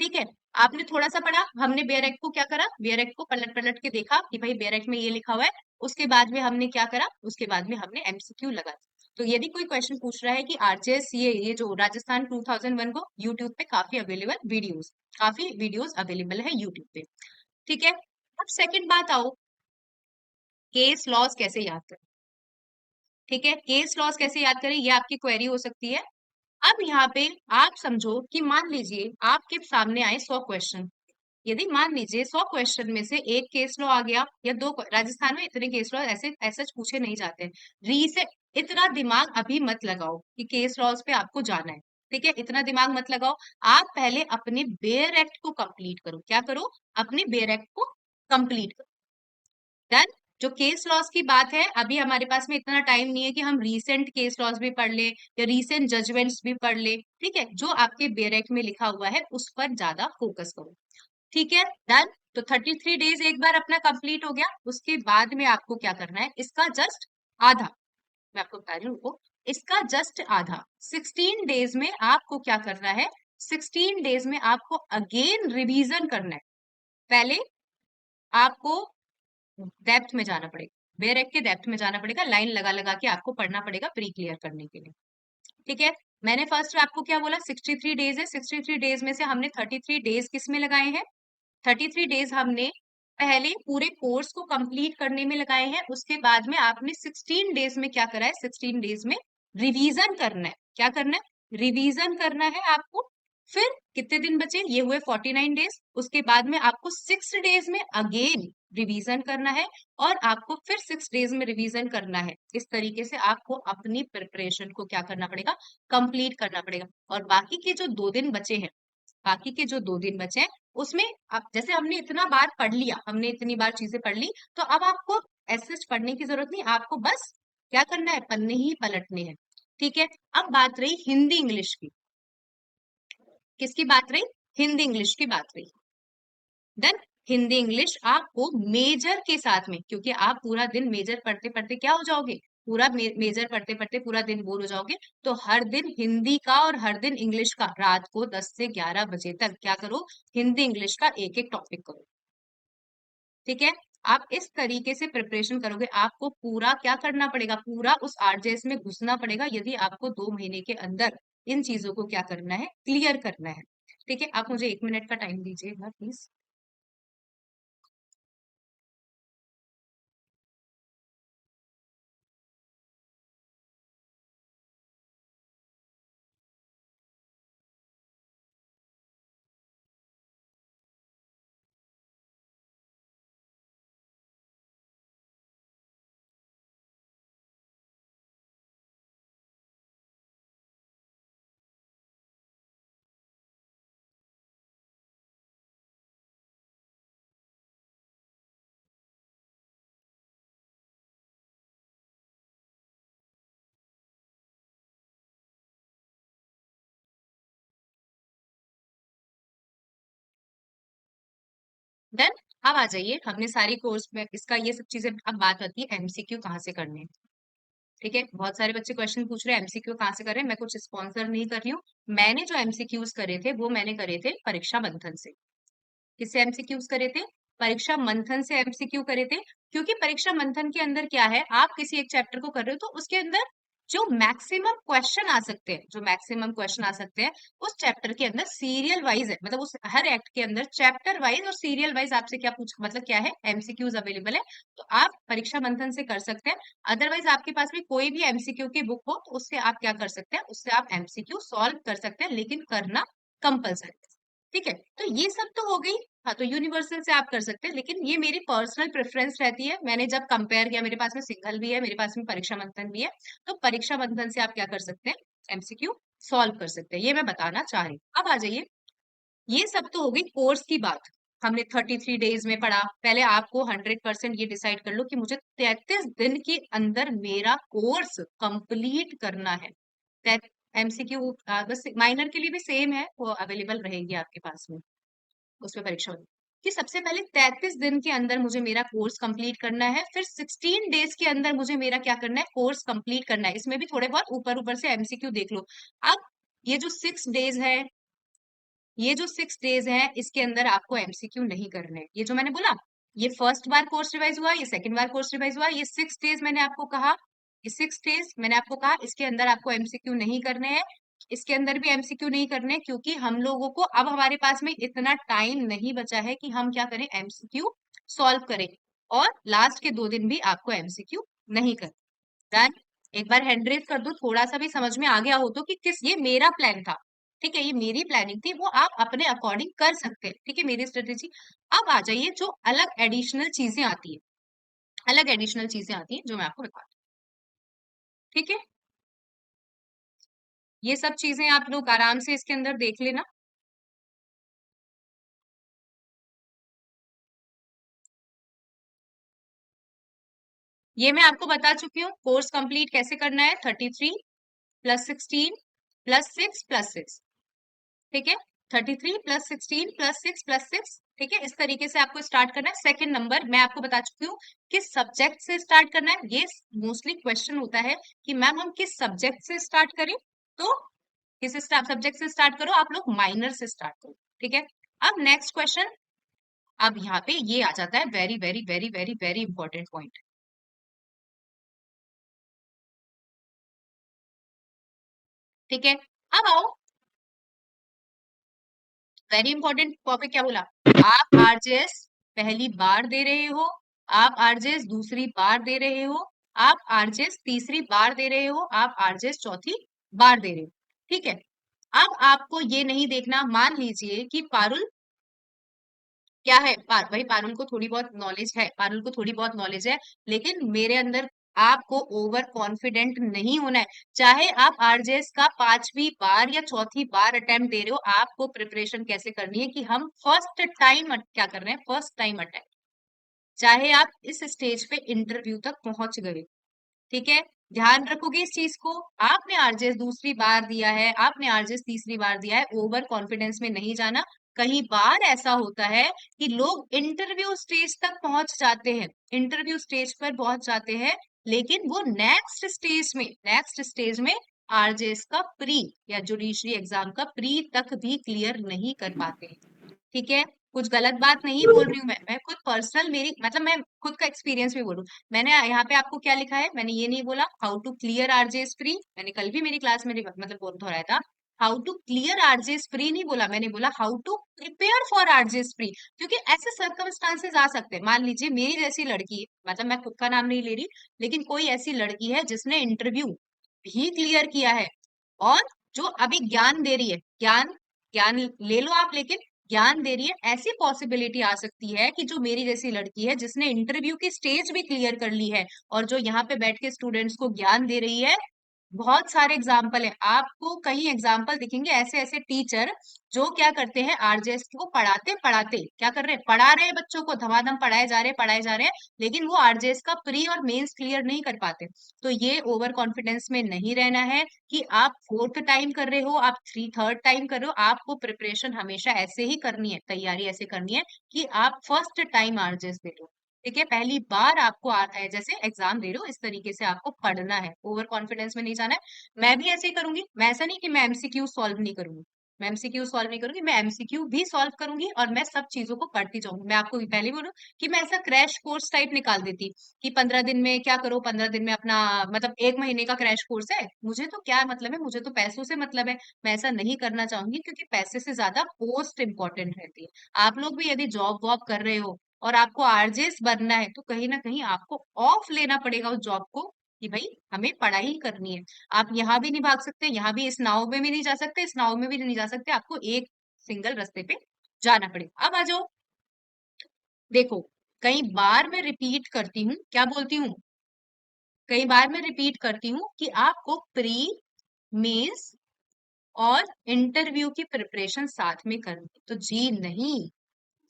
ठीक है। आपने थोड़ा सा पढ़ा, हमने बेयर एक्ट को क्या करा, बेयर एक्ट को पलट पलट के देखा कि भाई बेयर एक्ट में ये लिखा हुआ है, उसके बाद में हमने क्या करा, उसके बाद में हमने एमसीक्यू लगा। तो यदि कोई क्वेश्चन पूछ रहा है कि आरजेएस ये जो राजस्थान 2001 को यूट्यूब पे काफी वीडियोस अवेलेबल है यूट्यूब पे। ठीक है, अब सेकंड बात आओ, केस लॉस कैसे याद करें। ठीक है, केस लॉस कैसे याद करें, ये आपकी क्वेरी हो सकती है। अब यहाँ पे आप समझो कि मान लीजिए आपके सामने आए 100 क्वेश्चन, यदि मान लीजिए 100 क्वेश्चन में से एक केस लॉ आ गया या दो, राजस्थान में इतने केस लॉ ऐसे ऐसे पूछे नहीं जाते हैं। रीसेट, इतना दिमाग अभी मत लगाओ कि केस लॉज पे आपको जाना है। ठीक है, इतना दिमाग मत लगाओ, आप पहले अपने बेयर एक्ट को कंप्लीट करो। क्या करो, अपने बेयर एक्ट को कंप्लीट करो। डन। जो केस लॉस की बात है, अभी हमारे पास में इतना टाइम नहीं है कि हम रीसेंट केस लॉस भी पढ़ ले या रीसेंट जजमेंट्स भी पढ़ ले। ठीक है, जो आपके बेयर एक्ट में लिखा हुआ है उस पर ज्यादा फोकस करो। ठीक है, डन। तो 33 डेज एक बार अपना कंप्लीट हो गया, उसके बाद में आपको क्या करना है, इसका जस्ट आधा, मैं आपको बता रही हूँ, रुको, इसका जस्ट आधा 16 डेज में आपको क्या करना है, 16 डेज में आपको अगेन रिवीजन करना है। पहले आपको डेप्थ में जाना पड़ेगा, बेयर एक्ट के डेप्थ में जाना पड़ेगा, लाइन लगा लगा के आपको पढ़ना पड़ेगा प्री क्लियर करने के लिए। ठीक है, मैंने फर्स्ट आपको क्या बोला, 63 डेज है, 63 डेज में से हमने 33 डेज किस में लगाए हैं, 33 डेज हमने पहले पूरे कोर्स को कंप्लीट करने में लगाए हैं। उसके बाद में आपने 16 डेज में क्या करा है, 16 डेज में रिवीजन करना है। क्या करना है, रिवीजन करना है आपको। फिर कितने दिन बचे, ये हुए 49 डेज। उसके बाद में आपको 6 डेज में अगेन रिवीजन करना है और आपको फिर 6 डेज में रिवीजन करना है। इस तरीके से आपको अपनी प्रिपरेशन को क्या करना पड़ेगा, कंप्लीट करना पड़ेगा। और बाकी के जो 2 दिन बचे हैं, बाकी के जो 2 दिन बचे हैं उसमें अब जैसे हमने इतना बार पढ़ लिया, हमने इतनी बार चीजें पढ़ ली, तो अब आपको ऐसे पढ़ने की जरूरत नहीं, आपको बस क्या करना है, पन्ने ही पलटने हैं। ठीक है, अब बात रही हिंदी इंग्लिश की, किसकी बात रही, हिंदी इंग्लिश की बात रही। देन हिंदी इंग्लिश आपको मेजर के साथ में, क्योंकि आप पूरा दिन मेजर पढ़ते पढ़ते क्या हो जाओगे, पूरा मेजर पढ़ते पढ़ते पूरा दिन बोर हो जाओगे, तो हर दिन हिंदी का और हर दिन इंग्लिश का रात को 10 से 11 बजे तक क्या करो, हिंदी इंग्लिश का एक एक टॉपिक करो। ठीक है, आप इस तरीके से प्रिपरेशन करोगे, आपको पूरा क्या करना पड़ेगा, पूरा उस आरजेएस में घुसना पड़ेगा, यदि आपको 2 महीने के अंदर इन चीजों को क्या करना है, क्लियर करना है। ठीक है, आप मुझे 1 मिनट का टाइम दीजिएगा प्लीज। देन अब आ जाइए, हमने सारी कोर्स में इसका ये सब चीजें, अब बात आती है एमसीक्यू कहाँ से करने हैं। ठीक है, बहुत सारे बच्चे क्वेश्चन पूछ रहे हैं एमसीक्यू कहाँ से करें, मैं कुछ स्पॉन्सर नहीं कर रही हूँ। मैंने जो एमसीक्यूज करे थे वो मैंने करे थे परीक्षा मंथन से। किससे एमसीक्यूज करे थे, परीक्षा मंथन से एमसीक्यू करे थे। क्योंकि परीक्षा मंथन के अंदर क्या है, आप किसी एक चैप्टर को कर रहे हो तो उसके अंदर जो मैक्सिमम क्वेश्चन आ सकते हैं, जो मैक्सिमम क्वेश्चन आ सकते हैं उस चैप्टर के अंदर सीरियल वाइज है, मतलब उस हर एक्ट के अंदर चैप्टर वाइज और सीरियल वाइज आपसे क्या पूछ, मतलब क्या है, एमसीक्यूज अवेलेबल है। तो आप परीक्षा मंथन से कर सकते हैं। अदरवाइज आपके पास में कोई भी एमसीक्यू की बुक हो तो उससे आप क्या कर सकते हैं, उससे आप एमसीक्यू सॉल्व कर सकते हैं, लेकिन करना कंपल्सरी। ठीक है, तो ये सब तो हो गई। हाँ, तो यूनिवर्सल से आप कर सकते हैं, लेकिन ये मेरी पर्सनल प्रेफरेंस रहती है। मैंने जब कंपेयर किया, मेरे पास में सिंगल भी है, मेरे पास में परीक्षा मंथन भी है, तो परीक्षा मंथन से आप क्या कर सकते हैं, एमसीक्यू सॉल्व कर सकते हैं, ये मैं बताना चाह रही हूँ। अब आ जाइए, ये सब तो हो गई कोर्स की बात। हमने 33 डेज में पढ़ा। पहले आपको 100% ये डिसाइड कर लो कि मुझे 33 दिन के अंदर मेरा कोर्स कंप्लीट करना है। एमसीक्यू बस माइनर के लिए भी सेम है, वो अवेलेबल रहेगी आपके पास में, उसमें परीक्षा होगी कि सबसे पहले 33 दिन के अंदर मुझे मेरा कोर्स कंप्लीट करना है, फिर 16 डेज के अंदर मुझे मेरा क्या करना है, कोर्स कंप्लीट करना है। इसमें भी थोड़े बहुत ऊपर ऊपर से एमसीक्यू देख लो। अब ये जो 6 डेज है, ये जो 6 डेज है, इसके अंदर आपको एमसीक्यू नहीं करने हैं। ये जो मैंने बोला, ये फर्स्ट बार कोर्स रिवाइज हुआ, ये सेकंड बार कोर्स रिवाइज हुआ, ये 6 डेज मैंने आपको कहा ये 6 डेज मैंने आपको कहा, इसके अंदर आपको एमसीक्यू नहीं करने हैं, इसके अंदर भी एमसीक्यू नहीं करने हैं, क्योंकि हम लोगों को अब हमारे पास में इतना टाइम नहीं बचा है कि हम क्या करें, एमसीक्यू सॉल्व करें। और लास्ट के 2 दिन भी आपको एमसीक्यू नहीं कर। डन। एक बार हैंड रेज कर दो, थोड़ा सा भी समझ में आ गया हो तो कि किस, ये मेरा प्लान था, ठीक है, ये मेरी प्लानिंग थी, वो आप अपने अकॉर्डिंग कर सकते हैं, ठीक है, मेरी स्ट्रेटेजी। अब आ जाइए जो अलग एडिशनल चीजें आती है, अलग एडिशनल चीजें आती हैं जो मैं आपको बताती हूँ, ठीक है। ये सब चीजें आप लोग आराम से इसके अंदर देख लेना। ये मैं आपको बता चुकी हूँ, कोर्स कंप्लीट कैसे करना है, 33 + 16 + 6 + 6, ठीक है, 33 + 16 + 6 + 6, ठीक है, इस तरीके से आपको स्टार्ट करना है। सेकंड नंबर मैं आपको बता चुकी हूँ किस सब्जेक्ट से स्टार्ट करना है। ये मोस्टली क्वेश्चन होता है कि मैम हम किस सब्जेक्ट से स्टार्ट करें, तो किस सब्जेक्ट से स्टार्ट करो, आप लोग माइनर से स्टार्ट करो, ठीक है। अब नेक्स्ट क्वेश्चन, अब यहाँ पे ये आ जाता है very very very very very important point, ठीक है। अब आओ, वेरी इंपॉर्टेंट टॉपिक क्या बोला, आप आरजेएस पहली बार दे रहे हो, आप आरजेएस दूसरी बार दे रहे हो, आप आरजेएस तीसरी बार दे रहे हो, आप आरजेएस चौथी बार दे रहे हो, ठीक है। अब आपको ये नहीं देखना, मान लीजिए कि पारुल क्या है, भाई पारुल को थोड़ी बहुत नॉलेज है, पारुल को थोड़ी बहुत नॉलेज है, लेकिन मेरे अंदर आपको ओवर कॉन्फिडेंट नहीं होना है। चाहे आप आरजेएस का 5वीं बार या चौथी बार अटेम्प्ट दे रहे हो, आपको प्रिपरेशन कैसे करनी है कि हम फर्स्ट टाइम क्या कर रहे हैं, फर्स्ट टाइम अटेम्प्ट, चाहे आप इस स्टेज पे इंटरव्यू तक पहुंच गए, ठीक है। ध्यान रखोगे इस चीज को, आपने आरजेएस दूसरी बार दिया है, आपने आरजेएस तीसरी बार दिया है, ओवर कॉन्फिडेंस में नहीं जाना। कई बार ऐसा होता है कि लोग इंटरव्यू स्टेज तक पहुंच जाते हैं, इंटरव्यू स्टेज पर पहुंच जाते हैं, लेकिन वो नेक्स्ट स्टेज में आरजेएस का प्री या जुडिशरी एग्जाम का प्री तक भी क्लियर नहीं कर पाते हैं, ठीक है। कुछ गलत बात नहीं बोल रही हूँ मैं खुद पर्सनल, मेरी मतलब मैं खुद का एक्सपीरियंस भी बोलूं। मैंने यहाँ पे आपको क्या लिखा है, मैंने ये नहीं बोला how to clear RJS pre, मैंने कल भी मेरी क्लास में मतलब बोल दोहराया था, how to clear RJS pre नहीं बोला, मैंने बोला how to prepare for RJS pre. क्योंकि ऐसे सर्कमस्टांसेस आ सकते हैं, मान लीजिए मेरी जैसी लड़की, मतलब मैं खुद का नाम नहीं ले रही, लेकिन कोई ऐसी लड़की है जिसने इंटरव्यू भी क्लियर किया है और जो अभी ज्ञान दे रही है, ज्ञान ज्ञान ले लो आप, लेकिन ज्ञान दे रही है, ऐसी पॉसिबिलिटी आ सकती है कि जो मेरी जैसी लड़की है जिसने इंटरव्यू की स्टेज भी क्लियर कर ली है और जो यहाँ पे बैठ के स्टूडेंट्स को ज्ञान दे रही है, बहुत सारे एग्जाम्पल है, आपको कहीं एग्जाम्पल दिखेंगे ऐसे ऐसे टीचर जो क्या करते हैं, आरजेएस को पढ़ाते पढ़ाते क्या कर रहे हैं, पढ़ा रहे हैं बच्चों को, धमाधम पढ़ाए जा रहे हैं, लेकिन वो आरजेएस का प्री और मेंस क्लियर नहीं कर पाते। तो ये ओवर कॉन्फिडेंस में नहीं रहना है कि आप 4th टाइम कर रहे हो, आप 3rd टाइम कर रहे हो, आपको प्रिपरेशन हमेशा ऐसे ही करनी है, तैयारी ऐसे करनी है कि आप फर्स्ट टाइम आरजेएस दे रहे हो, ठीक है, पहली बार आपको जैसे एग्जाम दे रहे हो इस तरीके से आपको पढ़ना है, ओवर कॉन्फिडेंस में नहीं जाना है। मैं भी ऐसे ही करूंगी, मैं ऐसा नहीं कि मैं एमसीक्यू सॉल्व नहीं करूंगी, मैं एमसीक्यू सॉल्व नहीं करूंगी, मैं एमसीक्यू भी सॉल्व करूंगी और मैं सब चीजों को करती जाऊंगी। मैं आपको पहले ही बोलूं कि मैं ऐसा क्रैश कोर्स टाइप निकाल देती कि 15 दिन में क्या करो, 15 दिन में अपना मतलब 1 महीने का क्रैश कोर्स है, मुझे तो क्या मतलब है, मुझे तो पैसों से मतलब है। मैं ऐसा नहीं करना चाहूंगी क्योंकि पैसे से ज्यादा पोस्ट इंपॉर्टेंट रहती है। आप लोग भी यदि जॉब वॉब कर रहे हो और आपको आरजेएस बनना है तो कहीं ना कहीं आपको ऑफ लेना पड़ेगा उस जॉब को कि भाई हमें पढ़ाई करनी है। आप यहाँ भी नहीं भाग सकते, यहाँ भी इस नाव में भी नहीं जा सकते, इस नाव में भी नहीं जा सकते, आपको एक सिंगल रास्ते पे जाना पड़ेगा। अब आ जाओ, देखो, कई बार मैं रिपीट करती हूँ, क्या बोलती हूँ, कई बार मैं रिपीट करती हूँ कि आपको प्री मेंस और इंटरव्यू की प्रिपरेशन साथ में करनी है। तो जी नहीं,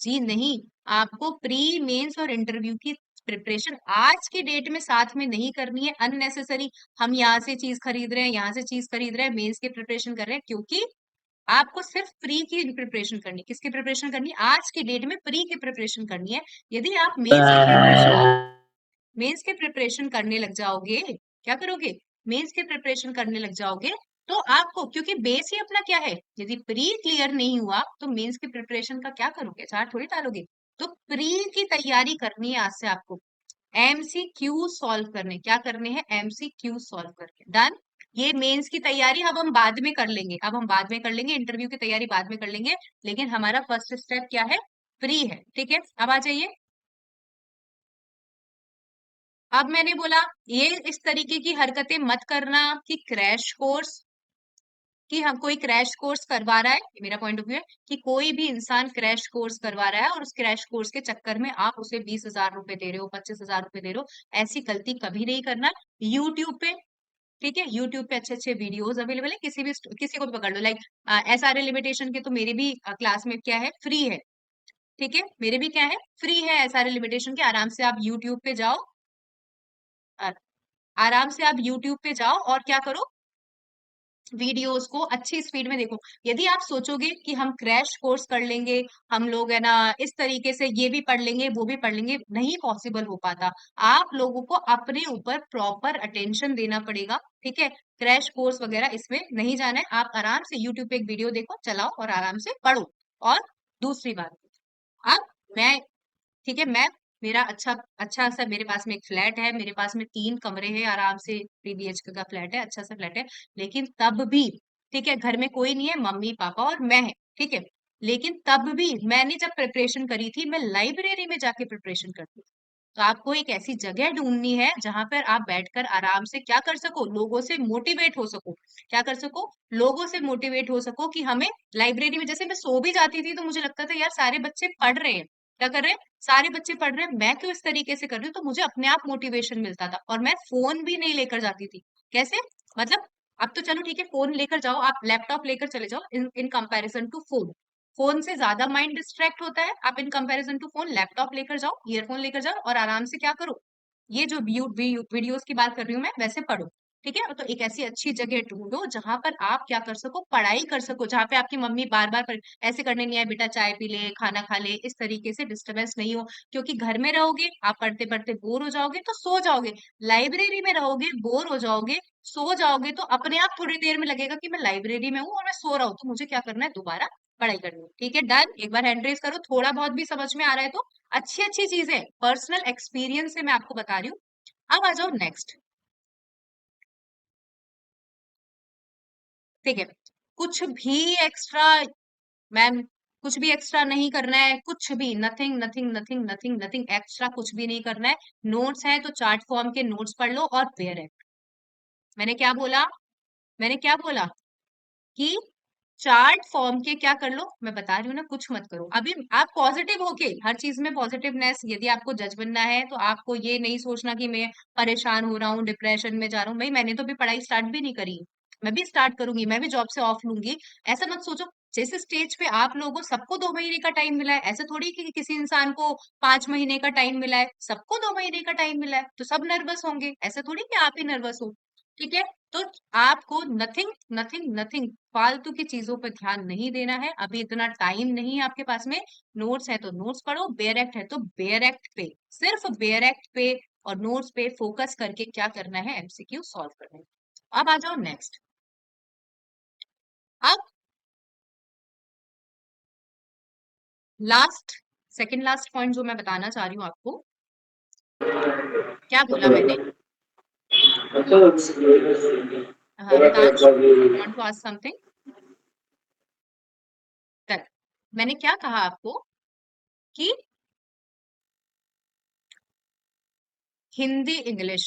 जी नहीं, आपको प्री मेंस और इंटरव्यू की प्रिपरेशन आज की डेट में साथ में नहीं करनी है अननेसेसरी। हम यहाँ से चीज खरीद रहे हैं, यहाँ से चीज खरीद रहे हैं, मेंस की प्रिपरेशन कर रहे हैं, क्योंकि आपको सिर्फ प्री की प्रिपरेशन करनी है। किसकी प्रिपरेशन करनी है, आज की डेट में प्री की प्रिपरेशन करनी है। यदि आप मेंस के प्रिपरेशन करने लग जाओगे, क्या करोगे, मेंस के प्रिपरेशन करने लग जाओगे, तो आपको, क्योंकि बेस ही अपना क्या है, यदि प्री क्लियर नहीं हुआ तो मेंस की प्रिपरेशन का क्या करोगे, चार थोड़ी डालोगे। तो प्री की तैयारी करनी है आज से आपको, MCQ सॉल्व करने, क्या करने हैं, MCQ सॉल्व करके। डन। ये मेंस की तैयारी अब हम बाद में कर लेंगे, अब हम बाद में कर लेंगे, इंटरव्यू की तैयारी बाद में कर लेंगे, लेकिन हमारा फर्स्ट स्टेप क्या है, फ्री है। ठीक है, अब आ जाइए। अब मैंने बोला ये इस तरीके की हरकतें मत करना कि क्रैश कोर्स, कि हम कोई क्रैश कोर्स करवा रहा है, ये मेरा पॉइंट ऑफ व्यू है कि कोई भी इंसान क्रैश कोर्स करवा रहा है और उस क्रैश कोर्स के चक्कर में आप उसे 20,000 रुपए दे रहे हो, 25,000 रुपए दे रहे हो, ऐसी गलती कभी नहीं करना। यूट्यूब पे, ठीक है, यूट्यूब पे अच्छे अच्छे वीडियोस अवेलेबल है, किसी को भी पकड़ लो, लाइक SRA लिमिटेशन के तो मेरे भी क्लास में क्या है, फ्री है। ठीक है, मेरे भी क्या है, फ्री है SRA लिमिटेशन के। आराम से आप यूट्यूब पे जाओ, अ, आराम से आप यूट्यूब पे जाओ और क्या करो, वीडियोस को अच्छी स्पीड में देखो। यदि आप सोचोगे कि हम क्रैश कोर्स कर लेंगे, हम लोग है ना इस तरीके से ये भी पढ़ लेंगे वो भी पढ़ लेंगे, नहीं पॉसिबल हो पाता। आप लोगों को अपने ऊपर प्रॉपर अटेंशन देना पड़ेगा। ठीक है, क्रैश कोर्स वगैरह इसमें नहीं जाना है। आप आराम से यूट्यूब पे एक वीडियो देखो, चलाओ और आराम से पढ़ो। और दूसरी बात, अब मैं, ठीक है, मैं, मेरा अच्छा अच्छा सा, मेरे पास में एक फ्लैट है, मेरे पास में 3 कमरे हैं, आराम से 3 BHK का फ्लैट है, अच्छा सा फ्लैट है, लेकिन तब भी, ठीक है, घर में कोई नहीं है, मम्मी पापा और मैं है। ठीक है, लेकिन तब भी मैंने जब प्रिपरेशन करी थी, मैं लाइब्रेरी में जाके प्रिपरेशन करती थी। तो आपको एक ऐसी जगह ढूंढनी है जहां पर आप बैठकर आराम से क्या कर सको, लोगों से मोटिवेट हो सको, क्या कर सको, लोगों से मोटिवेट हो सको कि हमें लाइब्रेरी में, जैसे मैं सो भी जाती थी तो मुझे लगता था यार सारे बच्चे पढ़ रहे हैं, क्या कर रहे हैं, सारे बच्चे पढ़ रहे हैं, मैं क्यों इस तरीके से कर रही हूँ, तो मुझे अपने आप मोटिवेशन मिलता था। और मैं फोन भी नहीं लेकर जाती थी। कैसे, मतलब, अब तो चलो ठीक है, फोन लेकर जाओ, आप लैपटॉप लेकर चले जाओ, in comparison to phone, phone से ज्यादा माइंड डिस्ट्रैक्ट होता है। आप in comparison to phone laptop लेकर जाओ, ईयरफोन लेकर जाओ और आराम से क्या करो, ये जो वीडियोस की बात कर रही हूँ मैं, वैसे पढ़ो। ठीक है, तो एक ऐसी अच्छी जगह ढूंढो जहां पर आप क्या कर सको, पढ़ाई कर सको, जहां पे आपकी मम्मी बार बार ऐसे करने नहीं आए, बेटा चाय पी ले, खाना खा ले, इस तरीके से डिस्टरबेंस नहीं हो। क्योंकि घर में रहोगे, आप पढ़ते पढ़ते बोर हो जाओगे तो सो जाओगे, लाइब्रेरी में रहोगे, बोर हो जाओगे, सो जाओगे, तो अपने आप थोड़ी देर में लगेगा कि मैं लाइब्रेरी में हूँ और मैं सो रहा हूँ, तो मुझे क्या करना है, दोबारा पढ़ाई करनी है। ठीक है, डन। एक बार हैंड रेज करो, थोड़ा बहुत भी समझ में आ रहा है तो। अच्छी अच्छी चीजें पर्सनल एक्सपीरियंस से मैं आपको बता रही हूँ। अब आ जाओ नेक्स्ट। ठीक है, कुछ भी एक्स्ट्रा, मैम, कुछ भी एक्स्ट्रा नहीं करना है, कुछ भी, nothing nothing nothing nothing nothing extra, कुछ भी नहीं करना है। नोट्स है तो चार्ट फॉर्म के नोट्स पढ़ लो और पेयर है। मैंने क्या बोला, मैंने क्या बोला कि चार्ट फॉर्म के क्या कर लो, मैं बता रही हूँ ना, कुछ मत करो। अभी आप पॉजिटिव होके, हर चीज में पॉजिटिवनेस, यदि आपको जज बनना है तो आपको ये नहीं सोचना कि मैं परेशान हो रहा हूँ, डिप्रेशन में जा रहा हूँ। भाई मैंने तो भी पढ़ाई स्टार्ट भी नहीं करी, मैं भी स्टार्ट करूंगी, मैं भी जॉब से ऑफ लूंगी। ऐसा मत सोचो, जिस स्टेज पे आप लोगों, सबको 2 महीने का टाइम मिला है, ऐसा थोड़ी कि किसी इंसान को 5 महीने का टाइम मिला है, सबको 2 महीने का टाइम मिला है, तो सब नर्वस होंगे, ऐसा थोड़ी कि आप ही नर्वस हो। ठीक है, तो आपको नथिंग नथिंग नथिंग फालतू की चीजों पर ध्यान नहीं देना है, अभी इतना टाइम नहीं है आपके पास में। नोट्स है तो नोट्स पढ़ो, बेयर एक्ट है तो बेयर एक्ट पे, सिर्फ बेयर एक्ट पे और नोट्स पे फोकस करके क्या करना है, MCQ सॉल्व करना है। अब आ जाओ नेक्स्ट। अब लास्ट, सेकंड लास्ट पॉइंट जो मैं बताना चाह रही हूँ आपको, क्या बोला मैंने, Ritansh, want to ask something, मैंने क्या कहा आपको कि हिंदी इंग्लिश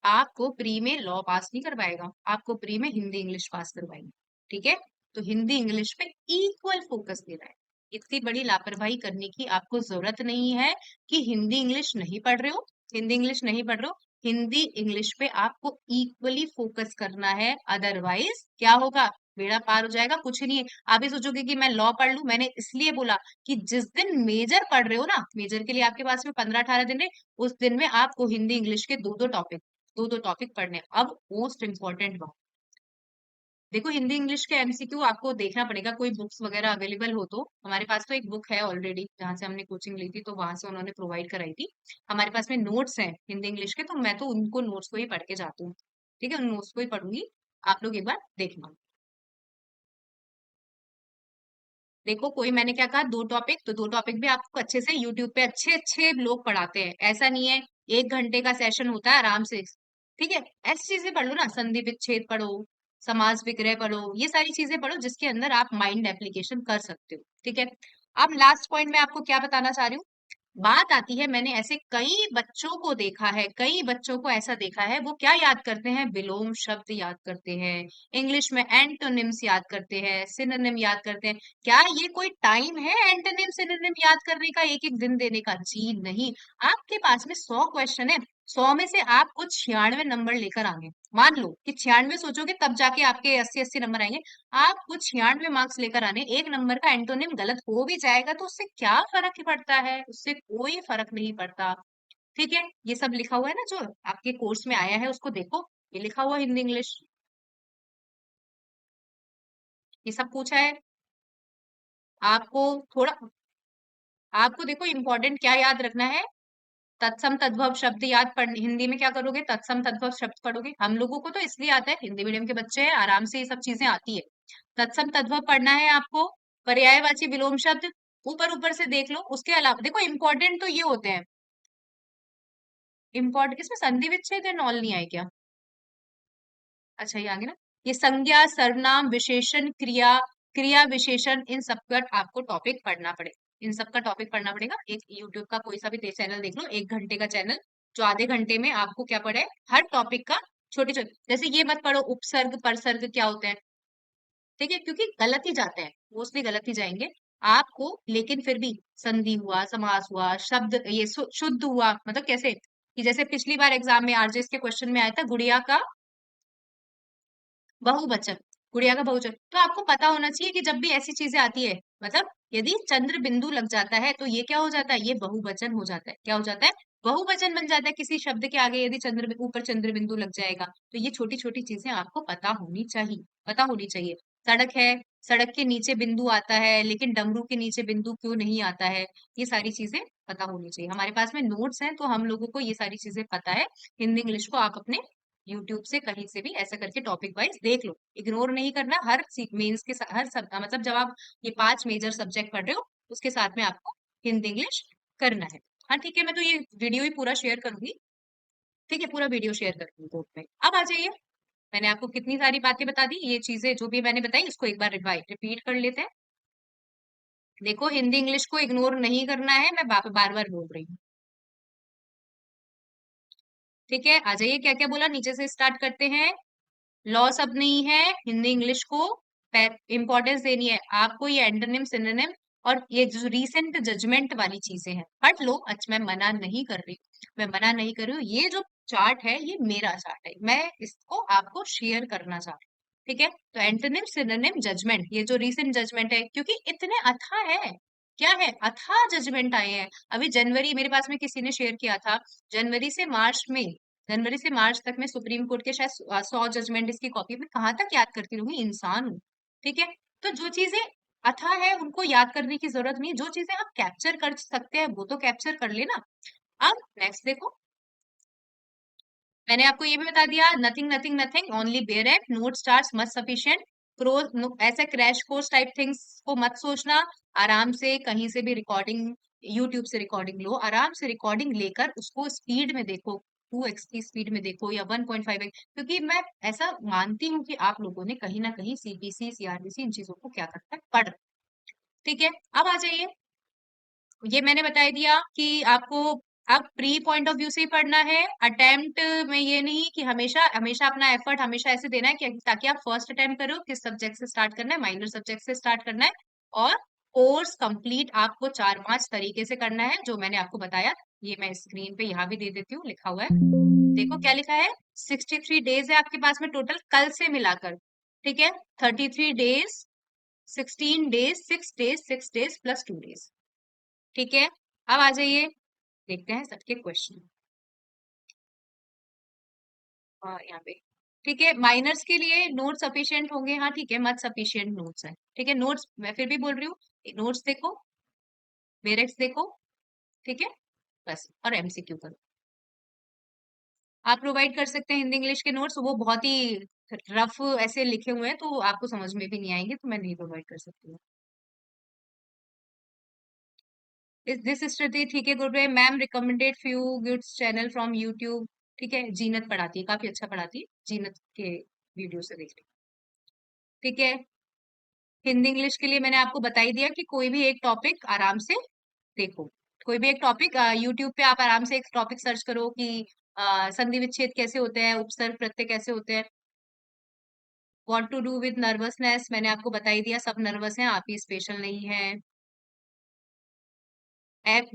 आपको प्री में लॉ पास नहीं करवाएगा, आपको प्री में हिंदी इंग्लिश पास करवाएंगे। ठीक है, तो हिंदी इंग्लिश पे इक्वल फोकस देना है। इतनी बड़ी लापरवाही करने की आपको जरूरत नहीं है कि हिंदी इंग्लिश नहीं पढ़ रहे हो, हिंदी इंग्लिश नहीं पढ़ रहे हो, हिंदी इंग्लिश पे आपको इक्वली फोकस करना है, अदरवाइज क्या होगा, बेड़ा पार हो जाएगा। कुछ नहीं है, आप ही सोचोगे कि मैं लॉ पढ़ लूं, मैंने इसलिए बोला कि जिस दिन मेजर पढ़ रहे हो ना, मेजर के लिए आपके पास में 15-18 दिन है, उस दिन में आपको हिंदी इंग्लिश के दो दो टॉपिक पढ़ने हैं। अब मोस्ट इंपॉर्टेंट बात, देखो हिंदी इंग्लिश के MCQ आपको देखना पड़ेगा, कोई बुक्स वगैरह अवेलेबल हो तो। हमारे पास तो एक बुक है ऑलरेडी, जहाँ से हमने कोचिंग ली थी, तो वहां से उन्होंने प्रोवाइड कराई थी। हमारे पास में नोट्स हैं हिंदी इंग्लिश के, तो मैं तो उनको नोट्स को ही पढ़ के जाती हूँ। ठीक है, उन नोट्स को ही पढ़ूंगी, आप लोग एक बार देखना। देखो कोई मैंने क्या कहा, 2 टॉपिक, तो 2 टॉपिक भी आपको अच्छे से यूट्यूब पे अच्छे अच्छे लोग पढ़ाते हैं। ऐसा नहीं है 1 घंटे का सेशन होता है आराम से। ठीक है, ऐसी चीजें पढ़ लो ना, संधि विच्छेद पढ़ो, समास विग्रह पढ़ो, ये सारी चीजें पढ़ो जिसके अंदर आप माइंड एप्लीकेशन कर सकते हो। ठीक है, अब लास्ट पॉइंट में आपको क्या बताना चाह रही हूँ, बात आती है, मैंने ऐसे कई बच्चों को देखा है, कई बच्चों को ऐसा देखा है, वो क्या याद करते हैं, विलोम शब्द याद करते हैं, इंग्लिश में एंटोनिम्स याद करते हैं, सिनोनिम याद करते हैं। क्या ये कोई टाइम है एंटोनिम सिनोनिम याद करने का, एक एक दिन देने का? जी नहीं। आपके पास में 100 क्वेश्चन है, 100 में से आप कुछ 96 नंबर लेकर आएंगे। मान लो कि 96 सोचोगे तब जाके आपके 80-80 नंबर आएंगे। आप कुछ 96 मार्क्स लेकर आने, 1 नंबर का एंटोनिम गलत हो भी जाएगा तो उससे क्या फर्क पड़ता है, उससे कोई फर्क नहीं पड़ता। ठीक है, ये सब लिखा हुआ है ना जो आपके कोर्स में आया है, उसको देखो, ये लिखा हुआ हिंदी इंग्लिश, ये सब पूछा है आपको। थोड़ा आपको देखो इंपॉर्टेंट क्या याद रखना है, तत्सम तद्भव शब्द याद पढ़, हिंदी में क्या करोगे, तत्सम तद्भव शब्द पढ़ोगे। हम लोगों को तो इसलिए आता है, हिंदी मीडियम के बच्चे हैं, आराम से ये सब चीजें आती है। तत्सम तद्भव पढ़ना है आपको, पर्यायवाची विलोम शब्द ऊपर ऊपर से देख लो। उसके अलावा देखो इंपॉर्टेंट तो ये होते हैं, इम्पोर्टेंट इसमें संधि विच्छेद एंड ऑल नहीं आए क्या? अच्छा ये आगे ना, ये संज्ञा सर्वनाम विशेषण क्रिया, क्रिया विशेषण, इन सब का आपको टॉपिक पढ़ना पड़े, इन सब का टॉपिक पढ़ना पड़ेगा। एक यूट्यूब का कोई सा भी चैनल देख लो, 1 घंटे का चैनल, जो आधे घंटे में आपको क्या पढ़े, हर टॉपिक का छोटे छोटे, जैसे ये मत पढ़ो उपसर्ग परसर्ग क्या होते हैं, ठीक है, क्योंकि गलत ही जाते हैं, मोस्टली गलत ही जाएंगे आपको। लेकिन फिर भी संधि हुआ, समास हुआ, शब्द ये शुद्ध हुआ, मतलब कैसे कि जैसे पिछली बार एग्जाम में आरजेएस के क्वेश्चन में आया था गुड़िया का बहुवचन, गुड़िया का बहुवचन, तो आपको पता होना चाहिए कि जब भी ऐसी चीजें आती है, मतलब यदि चंद्र बिंदु लग जाता है तो ये क्या हो जाता है, ये बहुवचन हो जाता है। क्या हो जाता है? बहुवचन बन जाता है। किसी शब्द के आगे यदि ऊपर चंद्र बिंदु लग जाएगा, तो ये छोटी छोटी चीजें आपको पता होनी चाहिए, पता होनी चाहिए। सड़क है, सड़क के नीचे बिंदु आता है, लेकिन डमरू के नीचे बिंदु क्यों नहीं आता है, ये सारी चीजें पता होनी चाहिए। हमारे पास में नोट्स हैं तो हम लोगों को ये सारी चीजें पता है। हिंदी इंग्लिश को आप अपने यूट्यूब से कहीं से भी ऐसा करके टॉपिक वाइज देख लो, इग्नोर नहीं करना। हर मेंस के हर सब मतलब जब आप ये 5 मेजर सब्जेक्ट पढ़ रहे हो, उसके साथ में आपको हिंदी इंग्लिश करना है। हाँ ठीक है, मैं तो ये वीडियो ही पूरा शेयर करूंगी। ठीक है, पूरा वीडियो शेयर करूंगी ग्रुप में। अब आ जाइए, मैंने आपको कितनी सारी बातें बता दी, ये चीजें जो भी मैंने बताई इसको एक बार रिपीट कर लेते हैं। देखो हिंदी इंग्लिश को इग्नोर नहीं करना है, मैं बार बार बोल रही हूँ। ठीक है, आ जाइए, क्या क्या बोला, नीचे से स्टार्ट करते हैं। लॉ सब नहीं है, हिंदी इंग्लिश को इंपॉर्टेंस देनी है आपको। ये एंटोनिम सिनोनिम और ये जो रीसेंट जजमेंट वाली चीजें हैं पढ़ लो। अच्छा मैं मना नहीं कर रही, मैं मना नहीं कर रही हूँ, ये जो चार्ट है ये मेरा चार्ट है, मैं इसको आपको शेयर करना चाह रही हूँ। ठीक है, तो एंटोनिम सिनोनिम जजमेंट, ये जो रीसेंट जजमेंट है, क्योंकि इतने अथा है, क्या है, अथा जजमेंट आए हैं। अभी जनवरी, मेरे पास में किसी ने शेयर किया था, जनवरी से मार्च में, जनवरी से मार्च तक मैं सुप्रीम कोर्ट के शायद 100 जजमेंट इसकी कॉपी में कहाँ तक याद करती रहूंगी, इंसान हूँ। ठीक है, तो जो चीजें अथा है उनको याद करने की जरूरत नहीं, जो चीजें आप कैप्चर कर सकते हैं वो तो कैप्चर कर लेना। अब नेक्स्ट देखो, मैंने आपको ये भी बता दिया, nothing nothing nothing only bare at note stars much sufficient pro, ऐसे क्रैश कोर्स टाइप थिंग्स को मत सोचना। आराम से कहीं से भी रिकॉर्डिंग, यूट्यूब से रिकॉर्डिंग लो, आराम से रिकॉर्डिंग लेकर उसको स्पीड में देखो, 2x की स्पीड में देखो या 1.5x, क्योंकि मैं ऐसा मानती हूँ कि आप लोगों ने कहीं ना कहीं सीपीसी सीआरबीसी इन चीजों को क्या करता है, पढ़। ठीक है, अब आ जाइए, ये मैंने बता दिया कि आपको अब प्री पॉइंट ऑफ व्यू से ही पढ़ना है। अटेम्प्ट में ये नहीं कि हमेशा हमेशा अपना एफर्ट हमेशा ऐसे देना है कि ताकि आप फर्स्ट अटेम्प्ट करो, किस सब्जेक्ट से स्टार्ट करना है, माइनर सब्जेक्ट से स्टार्ट करना है। और कोर्स कंप्लीट आपको 4-5 तरीके से करना है जो मैंने आपको बताया। ये मैं स्क्रीन पे यहाँ भी दे देती हूँ, लिखा हुआ है, देखो क्या लिखा है, 63 डेज है आपके पास में टोटल, कल से मिलाकर। ठीक है, 33 days, 16 days, 6 days, 6 days plus 2 days. ठीक है, अब आ जाइए, देखते हैं सबके क्वेश्चन। हाँ यहाँ पे, ठीक है, माइनर्स के लिए नोट सफिशिएंट होंगे, हाँ ठीक है, मत सफिशिएंट नोट्स है। ठीक है, नोट्स मैं फिर भी बोल रही हूँ, नोट्स देखो, बेरेक्स देखो। ठीक है, बस, और एमसीक्यू करो। आप प्रोवाइड कर सकते हैं हिंदी इंग्लिश के नोट्स, वो बहुत ही रफ ऐसे लिखे हुए हैं तो आपको समझ में भी नहीं आएंगे, तो मैं नहीं प्रोवाइड कर सकती हूँ। इस दिस स्टडी ठीक है गुड है ma'am recommended few goods channel from YouTube. ठीक है, जीनत पढ़ाती है, काफी अच्छा पढ़ाती है, जीनत के वीडियो से देख ली। ठीक है, हिंदी इंग्लिश के लिए मैंने आपको बता ही दिया कि कोई भी एक टॉपिक आराम से देखो, कोई भी एक टॉपिक यूट्यूब पे आप आराम से एक टॉपिक सर्च करो कि संधि विच्छेद कैसे होते हैं, उपसर्ग प्रत्यय कैसे होते हैं। What to do with nervousness मैंने आपको बता ही दिया, सब नर्वस हैं, आप ही स्पेशल नहीं है।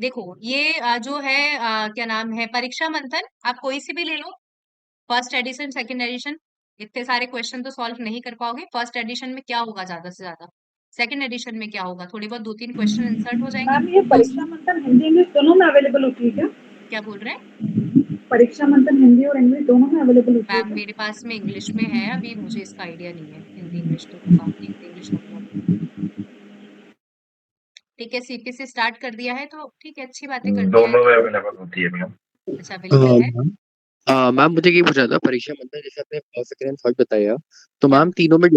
देखो ये जो है क्या नाम है, परीक्षा मंथन आप कोई सी भी ले लो, फर्स्ट एडिशन सेकंड एडिशन, इतने सारे क्वेश्चन तो सॉल्व नहीं कर पाओगे। फर्स्ट एडिशन में क्या होगा ज्यादा से ज्यादा, सेकंड एडिशन में क्या होगा, थोड़ी बहुत 2-3 क्वेश्चन इंसर्ट हो जाएंगे। मैम ये तो परीक्षा मंथन हिंदी इंग्लिश दोनों में अवेलेबल होती है क्या? क्या बोल रहे हैं परीक्षा मंथन हिंदी और इंग्लिश दोनों में अवेलेबल होती है मैम, क्या? मेरे पास में इंग्लिश में है, अभी मुझे इसका आइडिया नहीं है, हिंदी इंग्लिश तो काफी हिंदी इंग्लिश मतलब। ठीक है, सीपीसी स्टार्ट कर दिया है तो ठीक है, अच्छी बातें कर दिया है दोनों में तो। अवेलेबल होती है मैम। अच्छा अवेलेबल है। मैम मैम मुझे ये पूछना था परीक्षा मंथन जैसे आपने फर्स्ट सेकंड एंड थर्ड बताया तो क्या? मैम तीनों में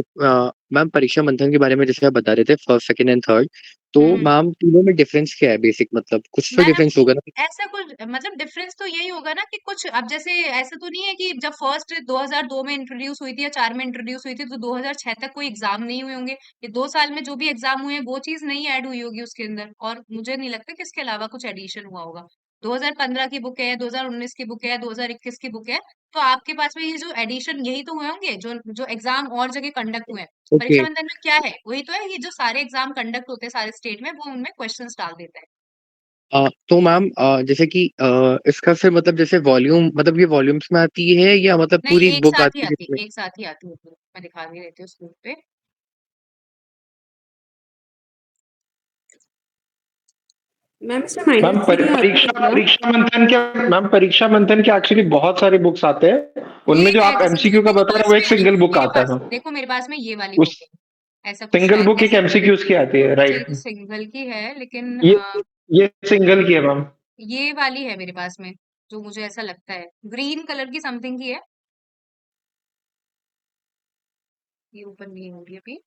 मैम परीक्षा मंथन के बारे में जैसे आप बता रहे थे फर्स्ट सेकंड एंड थर्ड तो हम्म। मैम तीनों में डिफरेंस क्या है बेसिक मतलब कुछ तो मैम डिफरेंस होगा ना? ऐसा कुछ मतलब डिफरेंस तो यही होगा ना कि कुछ अब जैसे ऐसा तो नहीं है कि जब फर्स्ट 2002 में इंट्रोड्यूस हुई थी या 4 में इंट्रोड्यूस हुई थी तो 2006 तक कोई एग्जाम नहीं हुए होंगे। ये 2 साल में जो भी एग्जाम हुए हैं वो चीज नहीं ऐड हुई होगी उसके अंदर, और मुझे नहीं लगता कि इसके अलावा कुछ एडिशन हुआ होगा। 2015 की बुक है, 2019 की बुक है, 2021 की बुक है, तो आपके पास में ये जो एडिशन यही तो हुए होंगे जो जो एग्जाम और जगह कंडक्ट हुए हैं। ओके। परीक्षा मंथन में क्या है, वही तो है, ये जो सारे एग्जाम कंडक्ट होते हैं सारे स्टेट में वो उनमें क्वेश्चन डाल देता है। तो मैम जैसे कि इसका फिर मतलब जैसे वॉल्यूम मतलब ये वॉल्यूम्स में आती है या मतलब नहीं, पूरी एक बुक साथ ही आती है आती जिसमें? है, एक साथ ही आती है वो, मैं दिखा भी देती हूँ स्क्रीन पे। मैम इसमें मैम माइनस थ्री आती है परीक्षा क्या? परीक्षा मंथन के मैम परीक्षा मंथन के एक्चुअली बहुत सारे बुक्स आते हैं, उनमें ये जो है आप जैसे एमसीक्यू का मेरे बता रहे पास हो वो में एक सिंगल बुक मेरे आता है पास मैम। देखो, मेरे पास में ये वाली उस बुक है, ऐसा कुछ सिंगल बुक एक ऐसा एमसीक्यूज की आती है, राइट? सिंगल की है लेकिन ये ये सिंगल की है मैम। ये वाली है मेरे पास में, जो मुझे ऐसा लगता है ग्रीन कलर की समथिंग की है, ये ओपन नहीं हो रही अभी।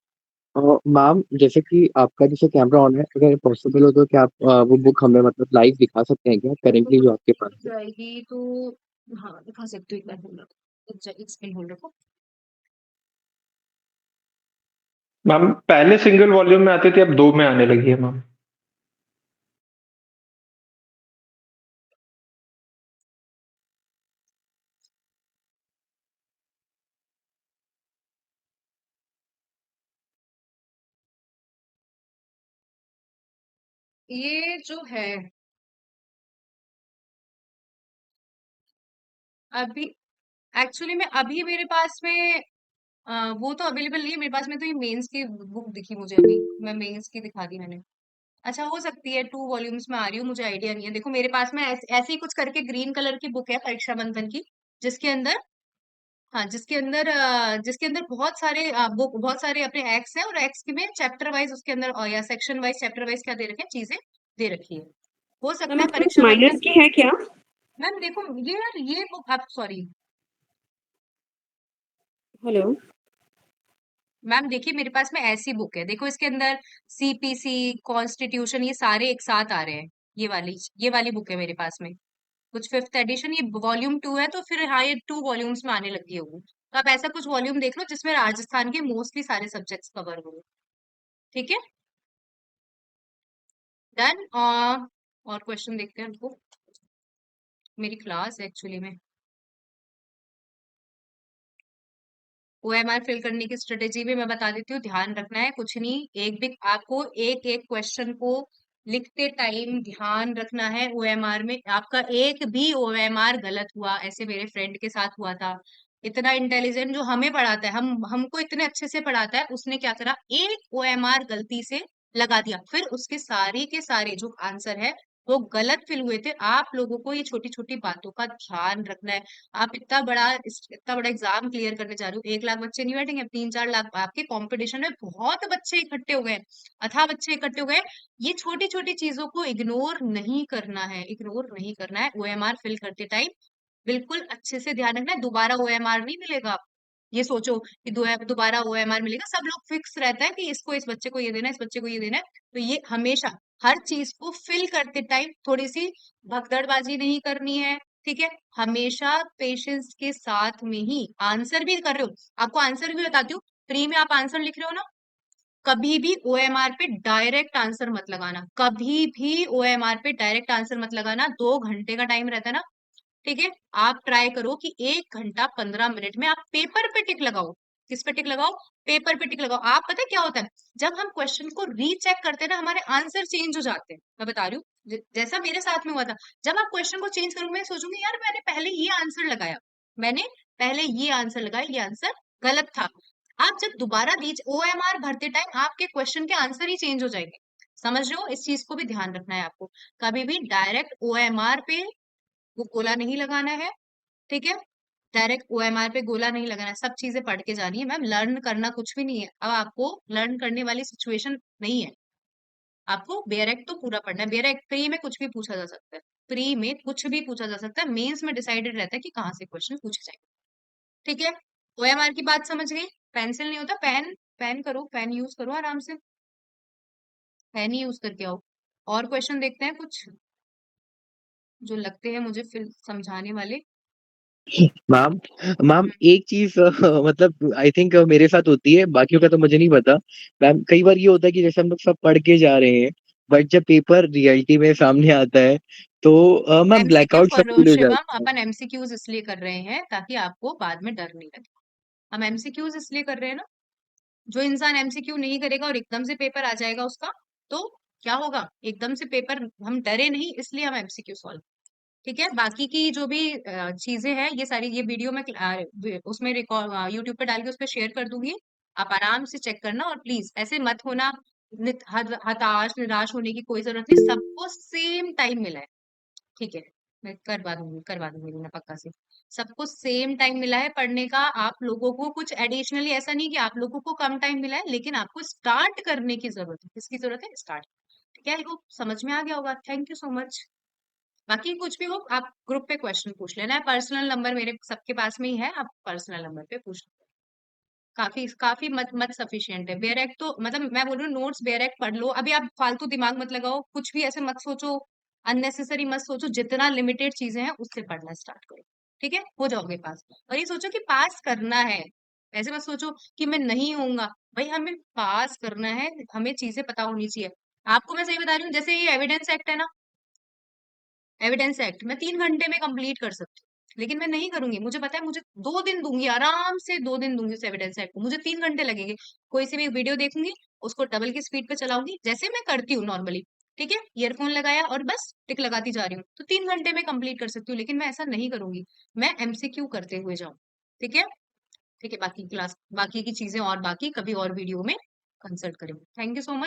मैम जैसे कि आपका जैसे कैमरा ऑन है अगर पॉसिबल हो तो क्या आप वो बुक हमें मतलब लाइव दिखा सकते हैं क्या तो करेंटली जो आपके दिख पास है? जाएगी तो, हाँ दिखा सकते हो, एक बार होल्ड रखो, एक सेकंड होल्ड रखो। मैम पहले सिंगल वॉल्यूम में आती थी, अब 2 में आने लगी है मैम। ये जो है अभी एक्चुअली में अभी मेरे पास में वो तो अवेलेबल नहीं है मेरे पास में, तो ये मेंस की बुक दिखी मुझे अभी, मैं मेंस की दिखा दी मैंने। अच्छा हो सकती है 2 वॉल्यूम्स में आ रही हूँ, मुझे आइडिया नहीं है। देखो मेरे पास में ऐसे ही कुछ करके ग्रीन कलर की बुक है परीक्षा बंधन की, जिसके अंदर, हाँ जिसके अंदर बहुत सारे बुक, बहुत सारे अपने एक्स है, और एक्स के में चैप्टर वाइज उसके अंदर या सेक्शन वाइज चैप्टर वाइज क्या दे रखे हैं, चीजें दे रखी है। हो मैम सकता है इसमें कुछ परीक्षा बंधन। माइनस की है क्या? मैम देखो ये यार ये बुक आप सॉरी हेलो। मैम देखिए मेरे पास में ऐसी बुक है, देखो इसके अंदर सीपीसी कॉन्स्टिट्यूशन ये सारे एक साथ आ रहे हैं। ये वाली बुक है मेरे पास में, कुछ फिफ्थ एडिशन, ये वॉल्यूम 2 है, तो फिर हाँ ये 2 वॉल्यूम्स में आने लगी होगी। तो आप ऐसा कुछ वॉल्यूम देख लो जिसमें राजस्थान के मोस्टली सारे सब्जेक्ट्स कवर हो। ठीक है, डन। और क्वेश्चन देखते हैं हमको, मेरी क्लास एक्चुअली में ओएमआर फिल करने की स्ट्रेटेजी भी मैं बता देती हूँ, ध्यान रखना है कुछ नहीं, एक भी आपको एक एक क्वेश्चन को लिखते टाइम ध्यान रखना है। ओएमआर में आपका एक भी ओएमआर गलत हुआ, ऐसे मेरे फ्रेंड के साथ हुआ था, इतना इंटेलिजेंट जो हमें पढ़ाता है, हमको इतने अच्छे से पढ़ाता है, उसने क्या करा, एक ओएमआर गलती से लगा दिया, फिर उसके सारे के सारे जो आंसर है वो गलत फिल हुए थे। आप लोगों को ये छोटी छोटी बातों का ध्यान रखना है। आप इतना बड़ा एग्जाम क्लियर करने जा रहे हो, 1 लाख बच्चे नहीं बैठेंगे, 3-4 लाख आपके कंपटीशन में बहुत बच्चे इकट्ठे हो गए, अथाह बच्चे इकट्ठे हो गए। ये छोटी छोटी चीजों को इग्नोर नहीं करना है, इग्नोर नहीं करना है। ओएमआर फिल करते टाइम बिल्कुल अच्छे से ध्यान रखना है, दोबारा ओएमआर नहीं मिलेगा। आप ये सोचो कि दोबारा ओएमआर मिलेगा, सब लोग फिक्स रहता है कि इसको इस बच्चे को ये देना है, इस बच्चे को ये देना है, तो ये हमेशा हर चीज को फिल करते टाइम थोड़ी सी भगदड़बाजी नहीं करनी है, ठीक है। हमेशा पेशेंस के साथ में ही आंसर भी कर रहे हो, आपको आंसर भी बताती हूँ, प्री में आप आंसर लिख रहे हो ना, कभी भी ओएमआर पे डायरेक्ट आंसर मत लगाना, कभी भी ओएमआर पे डायरेक्ट आंसर मत लगाना। 2 घंटे का टाइम रहता है ना, ठीक है। आप ट्राई करो कि 1 घंटा 15 मिनट में आप पेपर पे टिक लगाओ। किस पे टिक लगाओ? पेपर पे टिक लगाओ। आप पता है क्या होता है, जब हम क्वेश्चन को रीचेक करते हैं ना, हमारे आंसर चेंज हो जाते हैं। मैं बता रही हूँ, जैसा मेरे साथ में हुआ था। जब आप क्वेश्चन को चेंज करोगे, मैं सोचूंगी यार मैंने पहले ये आंसर लगाया, मैंने पहले ये आंसर लगाया, ये आंसर गलत था। आप जब दोबारा रीच ओएमआर भरते टाइम आपके क्वेश्चन के आंसर ही चेंज हो जाएंगे। समझ रहे हो? इस चीज को भी ध्यान रखना है आपको, कभी भी डायरेक्ट ओएमआर पे वो गोला नहीं लगाना है, ठीक है। डायरेक्ट ओएमआर पे गोला नहीं लगाना है, सब चीजें पढ़ के जानी है मैम। लर्न करना कुछ भी नहीं है, अब आपको लर्न करने वाली सिचुएशन नहीं है। आपको बेयरेक्ट तो पूरा पढ़ना है। बेयरेक्ट प्री में कुछ भी पूछा जा सकता है, प्री में कुछ भी पूछा जा सकता है, मेंस में डिसाइडेड रहता है कि कहाँ से क्वेश्चन पूछे जाएंगे, ठीक है। ओएमआर की बात समझ गई? पेंसिल नहीं होता, पेन, पेन करो, पेन यूज करो आराम से, पेन ही यूज करके आओ। और क्वेश्चन देखते हैं कुछ जो लगते हैं मुझे फिर समझाने वाले। मैम मैम हम्म, एक चीज मतलब आई थिंक मेरे साथ होती है, बाकियों का तो मुझे नहीं पता। मैम कई बार ये होता है कि जैसे हम लोग सब पढ़ के जा रहे हैं, बट जब पेपर रियलिटी में सामने आता है तो मैम एमसीक्यू ब्लैकआउट सब फील हो शिवम, जाता है। अपन एमसीक्यूज इसलिए कर रहे हैं ताकि आपको बाद में डर नहीं लगे। हम एमसीक्यूज इसलिए कर रहे हैं ना, जो इंसान एमसीक्यू नहीं करेगा और एकदम से पेपर आ जाएगा उसका, तो क्या होगा, एकदम से पेपर, हम डरे नहीं इसलिए हम एमसीक्यू सॉल्व, ठीक है। बाकी की जो भी चीजें हैं ये सारी, ये वीडियो में उसमें रिकॉर्ड यूट्यूब पे डाल के उस पर शेयर कर दूंगी, आप आराम से चेक करना। और प्लीज ऐसे मत होना, हताश निराश होने की कोई जरूरत नहीं, सबको सेम टाइम मिला है, ठीक है। मैं करवा दूंगी मैं पक्का से। सबको सेम टाइम मिला है पढ़ने का, आप लोगों को कुछ एडिशनली ऐसा नहीं कि आप लोगों को कम टाइम मिला है, लेकिन आपको स्टार्ट करने की जरूरत है। किसकी जरूरत है? स्टार्ट, ठीक है। आई होप समझ में आ गया होगा। Thank you so much. बाकी कुछ भी हो आप ग्रुप पे क्वेश्चन पूछ लेना है, पर्सनल नंबर मेरे सबके पास में ही है, आप पर्सनल नंबर पे पूछ लो। काफी काफी मत मत सफिशियंट है। बेयरैक तो मतलब मैं बोल रही हूँ, नोट्स बेयरैक पढ़ लो, अभी आप फालतू दिमाग मत लगाओ, कुछ भी ऐसे मत सोचो, अननेसेसरी मत सोचो, जितना लिमिटेड चीजें हैं उससे पढ़ना स्टार्ट करो, ठीक है, हो जाओगे पास। और ये सोचो कि पास करना है, ऐसे मत सोचो कि मैं नहीं होऊंगा। भाई हमें पास करना है, हमें चीजें पता होनी चाहिए। आपको मैं सही बता रही हूँ, जैसे ये एविडेंस एक्ट है ना, एविडेंस एक्ट मैं 3 घंटे में कंप्लीट कर सकती हूँ, लेकिन मैं नहीं करूंगी, मुझे पता है, मुझे 2 दिन दूंगी, आराम से 2 दिन दूंगी उस एविडेंस एक्ट को, मुझे 3 घंटे लगेंगे। कोई सी भी वीडियो देखूंगी, उसको डबल की स्पीड पे चलाऊंगी, जैसे मैं करती हूँ नॉर्मली, ठीक है, ईयरफोन लगाया और बस टिक लगाती जा रही हूँ, तो 3 घंटे में कंप्लीट कर सकती हूँ। लेकिन मैं ऐसा नहीं करूंगी, मैं एमसीक्यू करते हुए जाऊँ, ठीक है। ठीक है, बाकी क्लास, बाकी की चीजें और बाकी कभी और वीडियो में कंसल्ट करेंगे। Thank you so much.